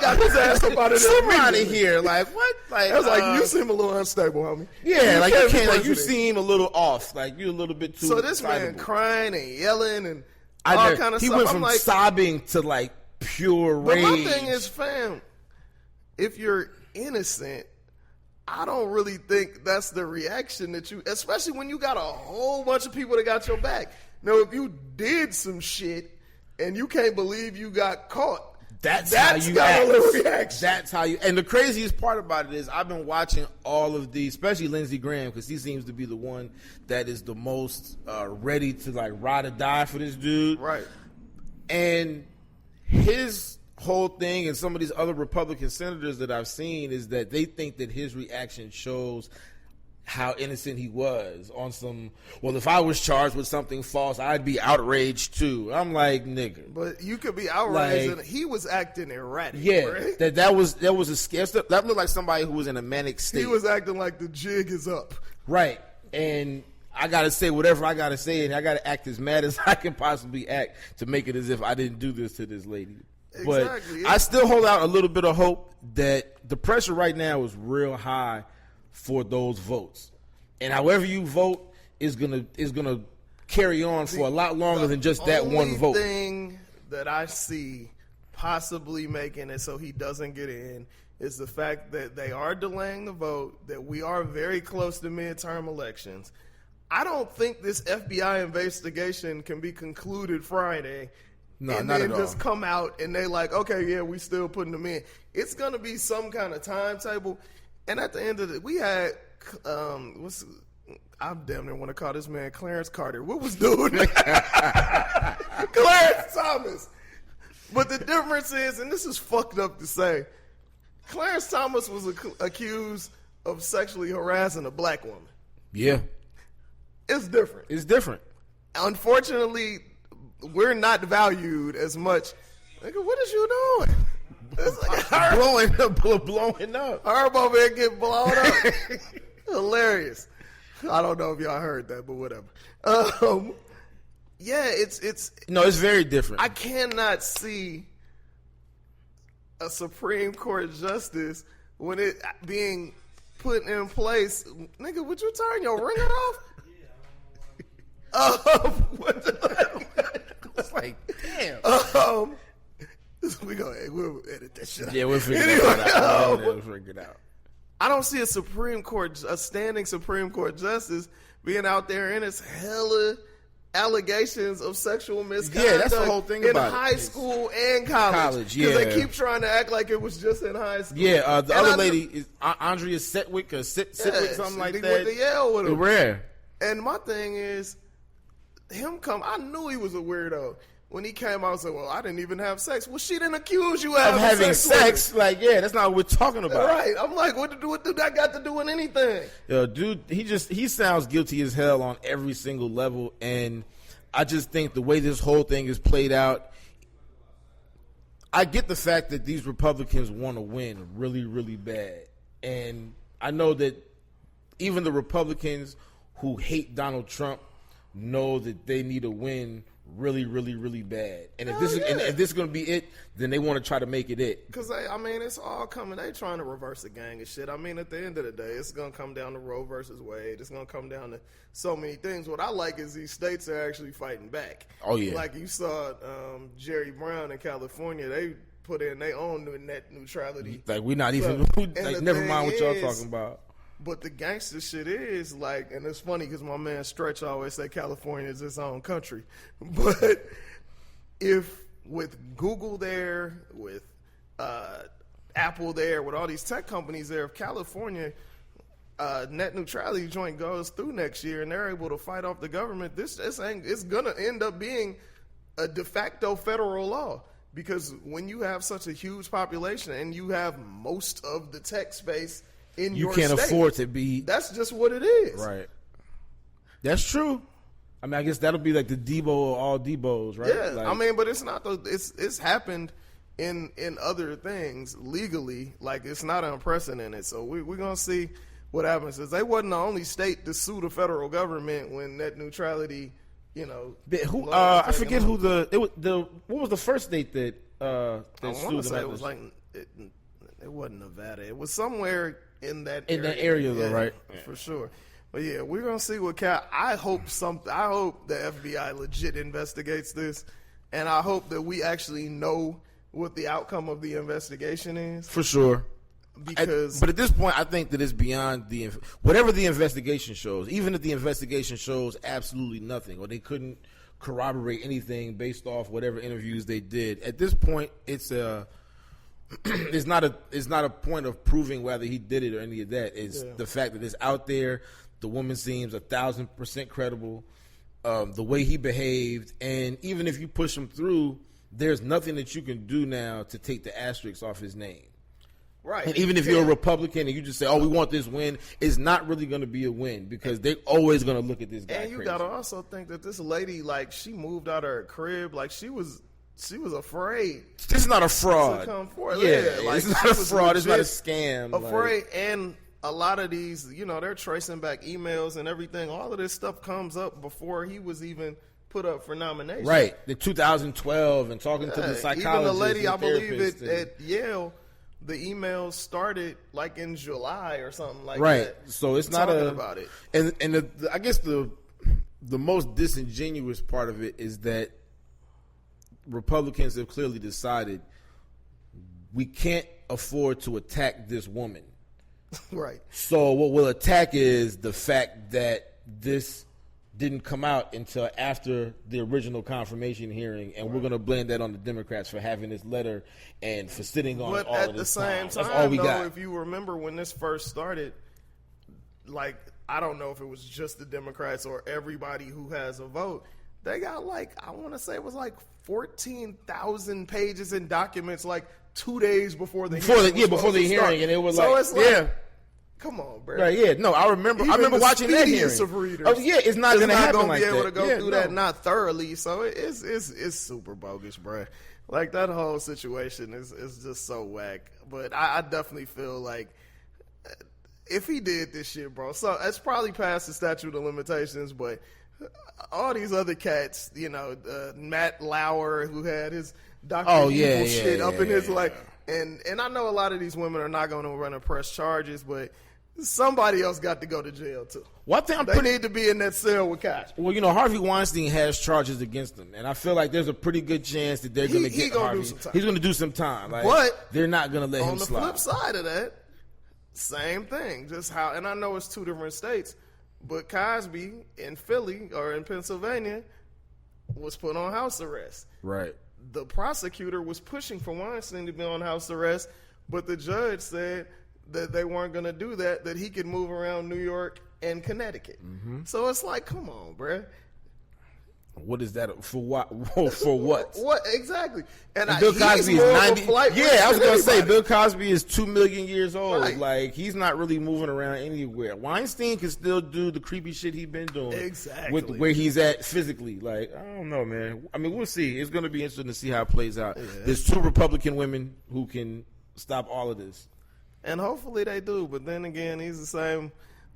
got his ass up out of there. Out of here. Like, what? Like, I was like, you seem a little unstable, homie. Yeah, like you can't, like you seem a little off. Like you're a little bit too. So this man crying and yelling and all kind of stuff. He went from sobbing to like pure rage. But my thing is, fam, if you're innocent, I don't really think that's the reaction that you, especially when you got a whole bunch of people that got your back. Now, if you did some shit and you can't believe you got caught, that's how you act. Reaction. That's how you. And the craziest part about it is I've been watching all of these, especially Lindsey Graham, because he seems to be the one that is the most ready to like ride or die for this dude. Right. And his whole thing, and some of these other Republican senators that I've seen, is that they think that his reaction shows how innocent he was on some, well, if I was charged with something false, I'd be outraged too. I'm like, nigga. But you could be outraged, and he was acting erratic. Yeah, right? that was a scare. That looked like somebody who was in a manic state. He was acting like the jig is up. Right. And I got to say whatever I got to say, and I got to act as mad as I can possibly act to make it as if I didn't do this to this lady. Exactly. But I still hold out a little bit of hope that the pressure right now is real high for those votes, and however you vote is gonna carry on for a lot longer than just that one vote. The thing that I see possibly making it so he doesn't get in is the fact that they are delaying the vote, that we are very close to midterm elections. I don't think this FBI investigation can be concluded Friday. No, and not then at all. Just come out and they like, okay, yeah, we still putting them in. It's gonna be some kind of timetable. And at the end of it, we had I damn near want to call this man Clarence Carter. What was dude? Clarence Thomas. But the difference is, and this is fucked up to say, Clarence Thomas was accused of sexually harassing a black woman. Yeah. It's different. It's different. Unfortunately, we're not valued as much. Nigga, what is you doing? It's like blowing up. Herb over here get blown up. Hilarious. I don't know if y'all heard that, but whatever. Yeah, it's no, it's very different. I cannot see a Supreme Court justice when it being put in place. Nigga, would you turn your ringer off? What the it's like, damn. We'll edit that shit out. Yeah, we'll figure that out. We'll figure it out. I don't see a standing Supreme Court justice being out there and it's hella allegations of sexual misconduct. Yeah, that's the whole thing about it. In high school and college. Yeah. Because they keep trying to act like it was just in high school. Yeah, the other lady is Andrea Setwick or Sitwick, something like that. Went to Yale with him. Rare. And my thing is, I knew he was a weirdo. When he came out and said, well, I didn't even have sex. Well, she didn't accuse you of having sex. Like, yeah, that's not what we're talking about. Right. I'm like, what do that got to do with anything? Dude, he sounds guilty as hell on every single level. And I just think the way this whole thing is played out, I get the fact that these Republicans want to win really, really bad. And I know that even the Republicans who hate Donald Trump know that they need to win really, really, really bad. And if this is going to be it, then they want to try to make it it. Because, it's all coming. They trying to reverse the gang and shit. At the end of the day, it's going to come down to Roe versus Wade. It's going to come down to so many things. What I like is these states are actually fighting back. Oh, yeah. Like you saw Jerry Brown in California. They put in their own net neutrality. Like, we're not even, never mind what y'all talking about. But the gangster shit is like, and it's funny because my man Stretch always say California is its own country. But if with Google there, with Apple there, with all these tech companies there, if California net neutrality joint goes through next year and they're able to fight off the government, it's gonna end up being a de facto federal law. Because when you have such a huge population and you have most of the tech space in your state, you can't afford to be. That's just what it is. Right. That's true. I mean, I guess that'll be like the Debo of all Debos, right? Yeah. Like, I mean, but it's not. It's happened in other things legally. Like, it's not unprecedented. So we're gonna see what happens. Because they wasn't the only state to sue the federal government when net neutrality. You know, I forget who what was the first state that I sued want to say them? it was like it wasn't Nevada. It was somewhere in that area though, right? For sure. But yeah, we're gonna see what I hope the FBI legit investigates this, and I hope that we actually know what the outcome of the investigation is. For sure. Because but at this point, I think that it's beyond whatever the investigation shows. Even if the investigation shows absolutely nothing, or they couldn't corroborate anything based off whatever interviews they did, at this point, it's not a point of proving whether he did it or any of that. It's the fact that it's out there. The woman seems 1,000% credible. The way he behaved, and even if you push him through, there's nothing that you can do now to take the asterisk off his name. Right. And even if you're a Republican and you just say, "Oh, we want this win," it's not really going to be a win because they're always going to look at this guy. And you got to also think that this lady, like, she moved out of her crib, like she was afraid. This is not a fraud. To come forward. Yeah, like, it's not a fraud. It's not a scam. Afraid, and a lot of these, you know, they're tracing back emails and everything. All of this stuff comes up before he was even put up for nomination. Right. The 2012 and talking to the psychologist. Even the lady, I believe at Yale. The emails started like in July or something like that. Right. So it's not about it. And I guess the most disingenuous part of it is that Republicans have clearly decided we can't afford to attack this woman. Right. So what we'll attack is the fact that this didn't come out until after the original confirmation hearing, and we're going to blame that on the Democrats for having this letter and for sitting on it all of this time. But at the same time, that's all we got. If you remember when this first started, like, I don't know if it was just the Democrats or everybody who has a vote, they got like, I want to say it was like 14,000 pages in documents like 2 days before the hearing. And it was so like, it's like, come on, bro. Right, yeah. No, I remember watching that hearing. Of readers, oh, yeah, it's not going to happen like that. Be able to go through that not thoroughly. So it's super bogus, bro. Like, that whole situation is just so whack. But I definitely feel like if he did this shit, bro, so it's probably past the statute of limitations, but all these other cats, you know, Matt Lauer, who had his Dr. Evil shit up in his like, and I know a lot of these women are not going to run and press charges, but somebody else got to go to jail too. One thing they need to be in that cell with Cosby. Well, you know, Harvey Weinstein has charges against him, and I feel like there's a pretty good chance that they're going to get Harvey. He's going to do some time, like, but they're not going to let him slide. On the flip side of that, same thing. Just how, and I know it's two different states, but Cosby in Philly or in Pennsylvania was put on house arrest. Right. The prosecutor was pushing for Weinstein to be on house arrest, but the judge said that they weren't going to do that he could move around New York and Connecticut. Mm-hmm. So it's like, come on, bruh. What is that for? What? For what? What exactly? And Bill Cosby is 90. Yeah, I was gonna say Bill Cosby is 2 million years old. Right. Like, he's not really moving around anywhere. Weinstein can still do the creepy shit he's been doing. Exactly. With where he's at physically. Like, I don't know, man. I mean, we'll see. It's gonna be interesting to see how it plays out. Yeah. There's 2 Republican women who can stop all of this, and hopefully they do. But then again, he's the same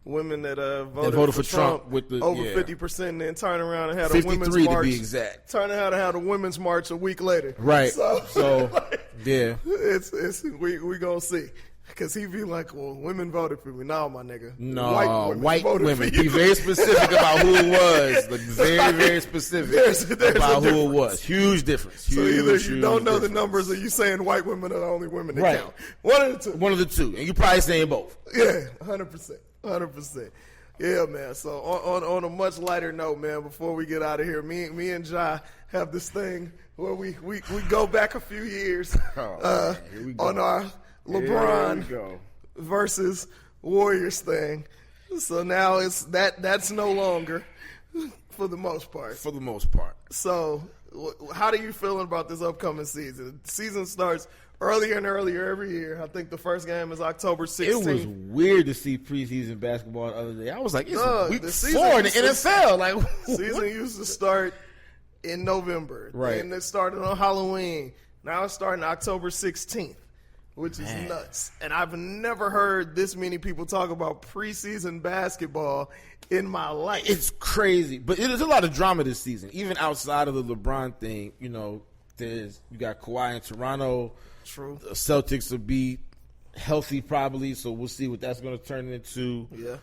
women that voted for Trump with the over 50%, and then turn around and had a women's march. To be exact. Turn around and had a women's march a week later. Right. So like, yeah, we gonna see. Because he be like, well, women voted for me. No, my nigga. No, white women. Be very specific about who it was. Like, very, very specific about who it was. Huge difference. So either you don't know the numbers, or you saying white women are the only women that count. One of the two. One of the two. And you probably saying both. Yeah, 100%. 100%. Yeah, man. So on a much lighter note, man, before we get out of here, me and Jai, have this thing where we go back a few years Here we go. on our LeBron versus Warriors thing. So now that's no longer for the most part. For the most part. So how do you feel about this upcoming season? The season starts earlier and earlier every year. I think the first game is October 16th. It was weird to see preseason basketball the other day. I was like, it's week the 4 in the NFL. Like, season used to start in November. Right. And it started on Halloween. Now it's starting October 16th, which is nuts. And I've never heard this many people talk about preseason basketball in my life. It's crazy. But there's a lot of drama this season, even outside of the LeBron thing. You know, you got Kawhi in Toronto. True. The Celtics will be healthy probably, so we'll see what that's going to turn into. Yeah.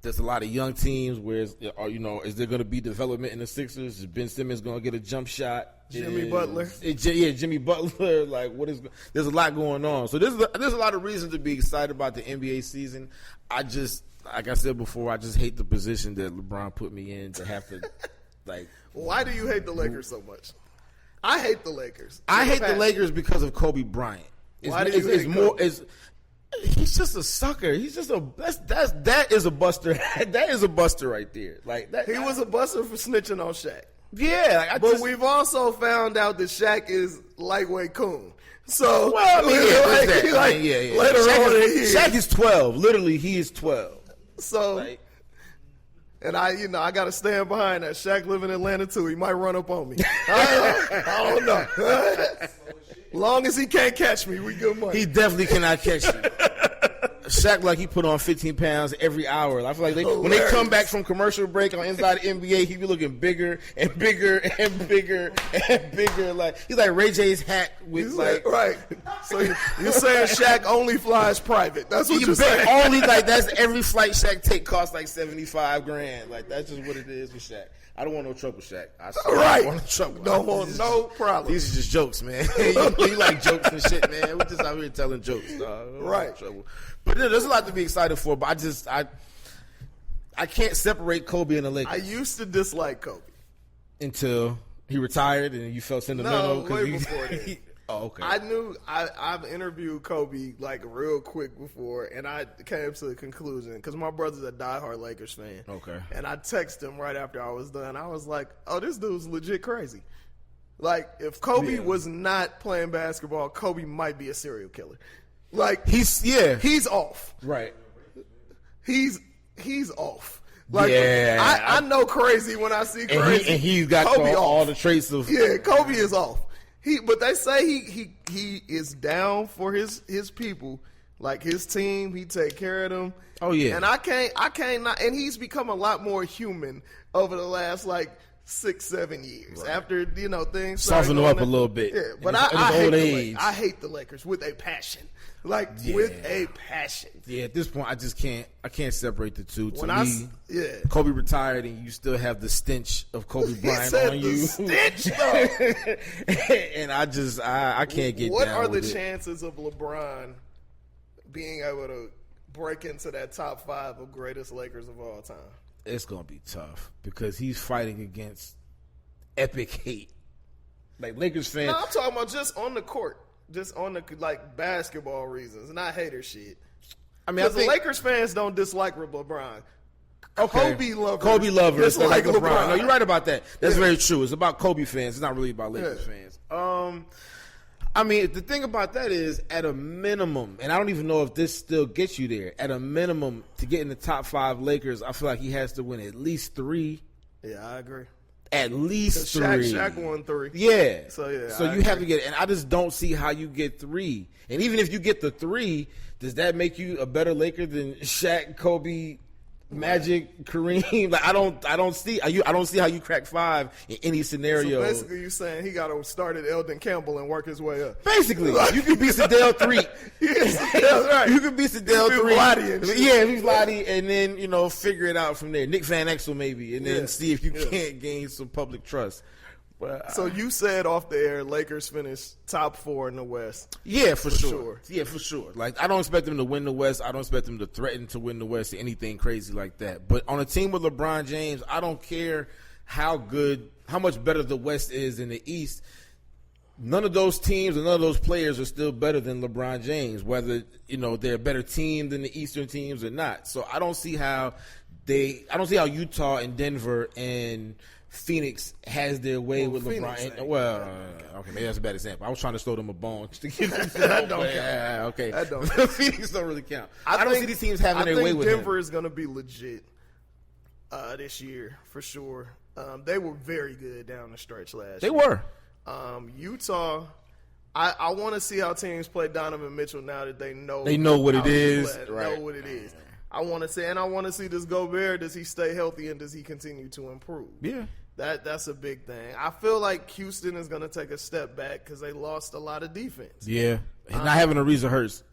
There's a lot of young teams where, is there going to be development in the Sixers? Is Ben Simmons going to get a jump shot? Jimmy Butler. Jimmy Butler. Like, there's a lot going on. So there's a lot of reasons to be excited about the NBA season. Like I said before, I just hate the position that LeBron put me in to have to, like. Why do you hate the Lakers so much? I hate the Lakers. I hate the Lakers because of Kobe Bryant. Why do you hate Kobe? He's just a sucker. He's just that is a buster. That is a buster right there. Like that. He was a buster for snitching on Shaq. Yeah, but we've also found out that Shaq is lightweight coon. So well, I mean, later Shaq is 12. Literally, he is 12. So, and I got to stand behind that. Shaq live in Atlanta too. He might run up on me. I don't know. Long as he can't catch me, we good money. He definitely cannot catch you. Shaq, like, he put on 15 pounds every hour. I feel like when they come back from commercial break on Inside the NBA, he be looking bigger and bigger and bigger and bigger. Like, he's like Ray J's hat with right. So you're saying Shaq only flies private? That's what you're saying. Only that's every flight Shaq take costs like $75,000. Like, that's just what it is with Shaq. I don't want no trouble, Shaq. I don't want no trouble. Don't want no problem. These are just jokes, man. you like jokes and shit, man. We're just out here telling jokes, dog. Right. Trouble. But there's a lot to be excited for. But I can't separate Kobe and the Lakers. I used to dislike Kobe until he retired, and you felt sentimental. No, way before that. Oh, okay. I knew I've interviewed Kobe like real quick before, and I came to the conclusion because my brother's a diehard Lakers fan. Okay. And I texted him right after I was done. I was like, "Oh, this dude's legit crazy." Like, if Kobe was not playing basketball, Kobe might be a serial killer. Like, he's off. Right. He's off. Like, I know crazy when I see crazy. And he's got Kobe all the traits of. Yeah, Kobe is off. But they say he is down for his people, like his team. He take care of them. Oh yeah. And I can't not. And he's become a lot more human over the last 6-7 years. Right. After things soften him up a little bit. Yeah, but I hate the Lakers with a passion. With a passion. Yeah, at this point, I can't seprate the two. When to me, Kobe retired, and you still have the stench of Kobe Bryant on you. Stench, though. And I can't get. What down are the with chances of LeBron being able to break into that top 5 of greatest Lakers of all time? It's gonna be tough because he's fighting against epic hate. Like Lakers fans. No, I'm talking about just on the court. Just on the basketball reasons, not hater shit. I mean, the Lakers fans don't dislike LeBron. Okay. Kobe lovers dislike LeBron. No, you're right about that. That's very true. It's about Kobe fans. It's not really about Lakers fans. I mean, the thing about that is, at a minimum, and I don't even know if this still gets you there. At a minimum, to get in the top 5 Lakers, I feel like he has to win at least 3. Yeah, I agree. At least 3. Shaq won 3. Yeah. So you have to get it. And I just don't see how you get 3. And even if you get the 3, does that make you a better Laker than Shaq, Kobe, Magic, Kareem? Like, I don't see how you crack 5 in any scenario. So basically, you saying he got to start at Eldon Campbell and work his way up. Basically, you could be Sedale 3. That's right. You could be Sedale 3. He's Vlade, and then figure it out from there. Nick Van Exel maybe, and then see if you can't gain some public trust. But, so you said off the air, Lakers finished top 4 in the West. Yeah, for sure. Yeah, for sure. Like, I don't expect them to win the West. I don't expect them to threaten to win the West or anything crazy like that. But on a team with LeBron James, I don't care how good how much better the West is than the East, none of those teams and none of those players are still better than LeBron James, whether they're a better team than the Eastern teams or not. So I don't see how Utah and Denver and Phoenix has their way with LeBron. Okay, maybe that's a bad example. I was trying to throw them a bone just to give them that don't count. Okay, that don't count. Phoenix don't really count. I don't see these teams having their way with him. Denver is going to be legit this year for sure. They were very good down the stretch last year. They were. Utah, I want to see how teams play Donovan Mitchell now that they know what it is. Know what it is. I want to see this Gobert. Does he stay healthy and does he continue to improve? Yeah. That's a big thing. I feel like Houston is going to take a step back because they lost a lot of defense. Yeah. Not having a Ariza hurts.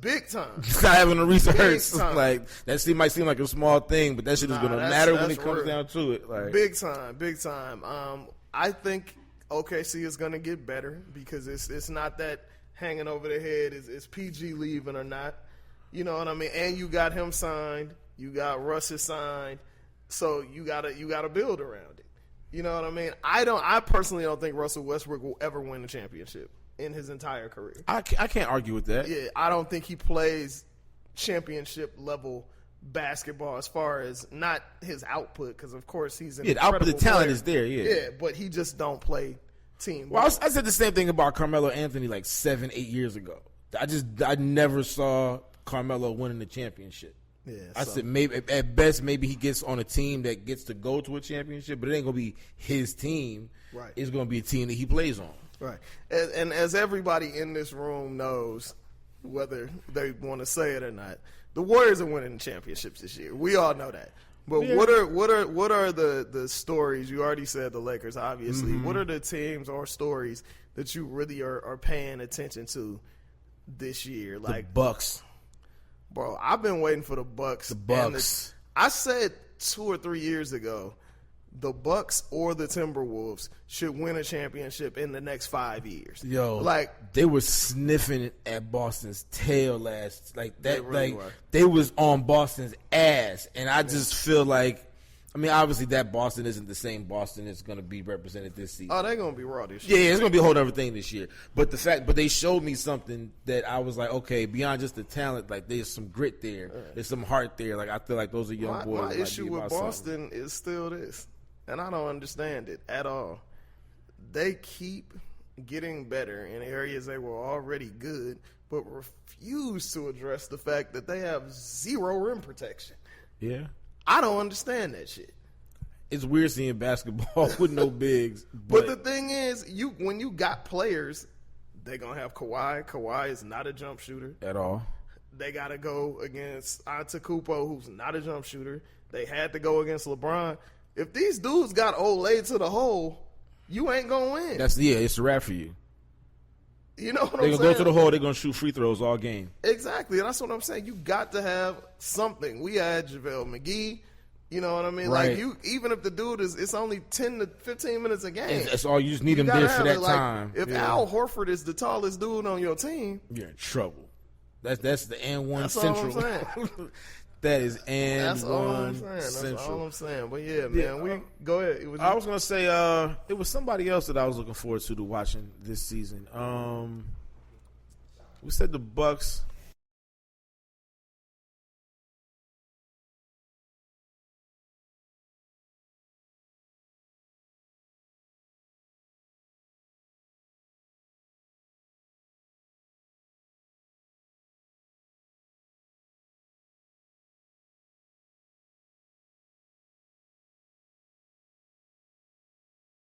Big time. Not having a Ariza hurts. Like, that might seem like a small thing, but that shit is going to matter when it comes down to it. Like, big time. I think OKC is going to get better because it's not that hanging over their head is PG leaving or not. You know what I mean? And you got him signed. You got Russ signed. So you gotta build around it. You know what I mean? I personally don't think Russell Westbrook will ever win a championship in his entire career. I can't argue with that. Yeah, I don't think he plays championship level basketball as far as not his output, because of course he's an incredible the talent player. is there. Yeah, but he just don't play team. Well, I said the same thing about Carmelo Anthony like 7-8 years ago. I never saw Carmelo winning the championship. Yeah, I said maybe at best maybe he gets on a team that gets to go to a championship, but it ain't gonna be his team. Right, it's gonna be a team that he plays on. Right, and as everybody in this room knows, whether they want to say it or not, the Warriors are winning the championships this year. We all know that. But yeah. what are the stories? You already said the Lakers, obviously. Mm-hmm. What are the teams or stories that you really are paying attention to this year? Like the Bucks. Bro, I've been waiting for the Bucks. The Bucks. I said 2 or 3 years ago, the Bucks or the Timberwolves should win a championship in the next 5 years. Yo, like they were sniffing at Boston's tail last, like that. Really they was on Boston's ass, and I just feel like, I mean, obviously that Boston isn't the same Boston that's going to be represented this season. Oh, they're going to be raw this year. Yeah, it's going to be a whole other thing this year. But they showed me something that I was like, okay, beyond just the talent, like there's some grit there, there's some heart there. Like I feel like those are young boys. My issue with Boston is still this, and I don't understand it at all. They keep getting better in areas they were already good, but refuse to address the fact that they have zero rim protection. Yeah. I don't understand that shit. It's weird seeing basketball with no bigs. But the thing is, when you got players, they're going to have Kawhi. Kawhi is not a jump shooter. At all. They got to go against Antetokounmpo, who's not a jump shooter. They had to go against LeBron. If these dudes got Olay to the hole, you ain't going to win. It's a wrap for you. You know what I'm saying? They're going to go to the hole. They're going to shoot free throws all game. Exactly. And that's what I'm saying. You got to have something. We had JaVale McGee. You know what I mean? Right. Like, even if the dude it's only 10 to 15 minutes a game. That's all. You just need him there for that time. If Al Horford is the tallest dude on your team, you're in trouble. That's the N1 that's Central. All I'm saying. That is N1 That's all I'm saying. Central. That's all I'm saying. But yeah, man, go ahead. I was gonna say it was somebody else that I was looking forward to watching this season. We said the Bucks.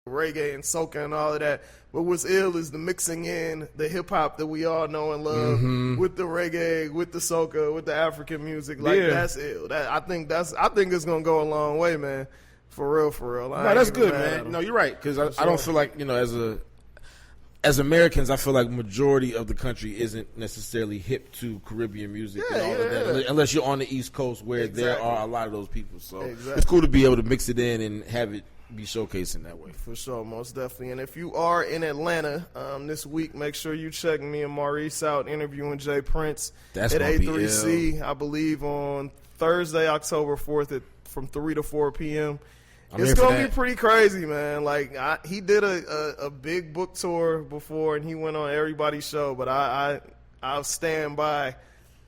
Reggae and soca and all of that, but what's ill is the mixing in the hip hop that we all know and love with the reggae, with the soca, with the African music. That's ill. I think it's gonna go a long way, man. For real. No, that's good, man. No, you're right, because I don't feel like, as Americans, I feel like majority of the country isn't necessarily hip to Caribbean music and all of that, unless you're on the East Coast where there are a lot of those people. So it's cool to be able to mix it in and have it be showcasing that way. For sure, most definitely. And if you are in Atlanta this week, make sure you check me and Maurice out interviewing Jay Prince at A3C, I believe, on Thursday, October 4th from 3 to 4 p.m. It's gonna be pretty crazy, man. Like he did a big book tour before, and he went on everybody's show. But I'll stand by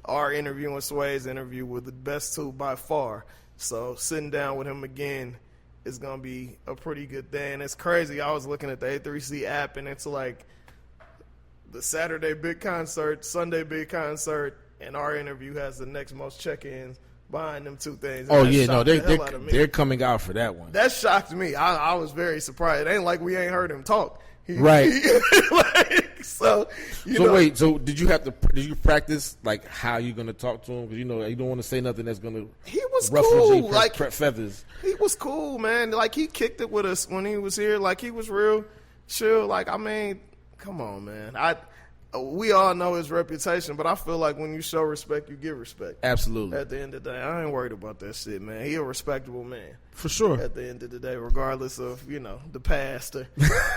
our interview and Sway's interview with the best two by far. So sitting down with him again is gonna be a pretty good thing. It's crazy. I was looking at the A3C app, and it's like the Saturday big concert, Sunday big concert, and our interview has the next most check-ins behind them two things. Oh yeah, no, they're coming out for that one. That shocked me. I was very surprised. It ain't like we ain't heard him talk. Right. So wait. So did you practice like how you gonna talk to him? Because you don't want to say nothing that's gonna. He was ruffle cool. Like feathers. He was cool, man. Like he kicked it with us when he was here. Like he was real chill. Like I mean, come on, man. We all know his reputation, but I feel like when you show respect, you give respect. Absolutely. At the end of the day, I ain't worried about that shit, man. He a respectable man. For sure. At the end of the day, regardless of, the past or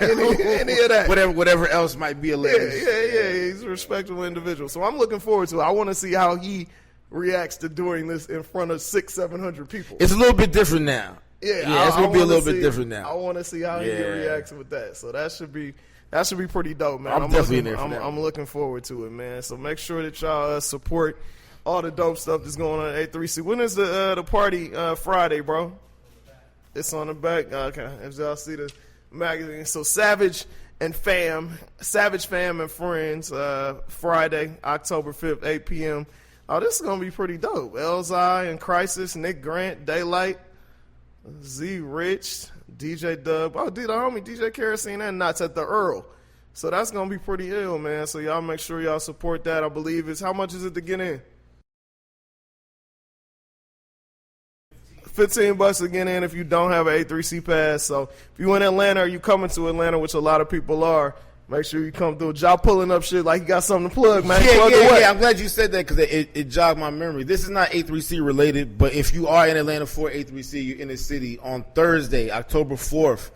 any of that. Whatever else might be alleged. Yeah. He's a respectable individual. So I'm looking forward to it. I want to see how he reacts to doing this in front of 600-700 people. It's a little bit different now. Yeah, it's going to be a little bit different now. I want to see how he reacts with that. So that should be pretty dope, man. I'm definitely there for that. I'm looking forward to it, man. So make sure that y'all support all the dope stuff that's going on at A3C. When is the party? Friday, bro. It's on the back. Okay, as y'all see the magazine. So Savage Fam and Friends. Friday, October 5th, 8 p.m. Oh, this is gonna be pretty dope. Elzai and Crisis, Nick Grant, Daylight, Z Rich, DJ Dub. Oh, dude, the homie DJ Kerosene and Nuts at the Earl. So that's going to be pretty ill, man. So y'all make sure y'all support that. I believe how much is it to get in? $15 to get in if you don't have an A3C pass. So if you in Atlanta or you coming to Atlanta, which a lot of people are, make sure you come through. Y'all pulling up shit like you got something to plug, man. Yeah. I'm glad you said that because it jogged my memory. This is not A3C related, but if you are in Atlanta for A3C, you're in the city on Thursday, October 4th.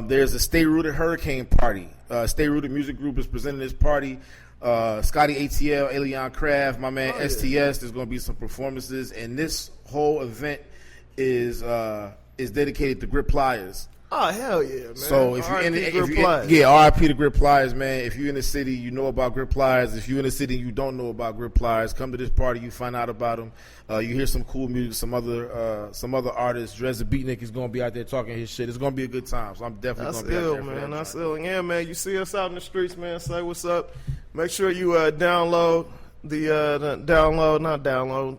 There's a Stay Rooted Hurricane party. Stay Rooted Music Group is presenting this party. Scotty ATL, Elion Craft, my man STS. There's going to be some performances, and this whole event is dedicated to Grip Pliers. Oh, hell yeah, man. So if RIP to Grip Pliers, man. If you're in the city, you know about Grip Pliers. If you're in the city and you don't know about Grip Pliers, come to this party, you find out about them. You hear some cool music, some other artists. Drez the Beatnik is going to be out there talking his shit. It's going to be a good time, so I'm definitely going to be out there for that. That's ill. Yeah, man, you see us out in the streets, man, say what's up. Make sure you download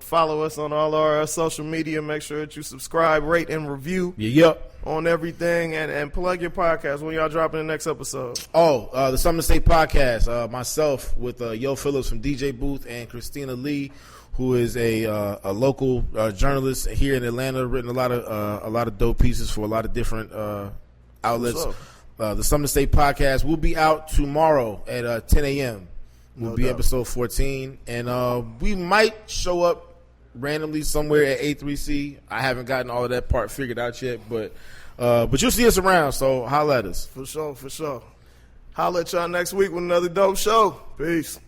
follow us on all our social media. Make sure that you subscribe, rate, and review. Yep. On everything, and plug your podcast when y'all dropping the next episode. The Something to Say podcast. Myself with Yo Phillips from DJ Booth and Christina Lee, who is a local journalist here in Atlanta, written a lot of dope pieces for a lot of different outlets. The Something to Say podcast will be out tomorrow at 10 a.m. Will be episode 14, and we might show up randomly somewhere at A3C. I haven't gotten all of that part figured out yet, but you'll see us around, so holla at us. For sure. Holla at y'all next week with another dope show. Peace.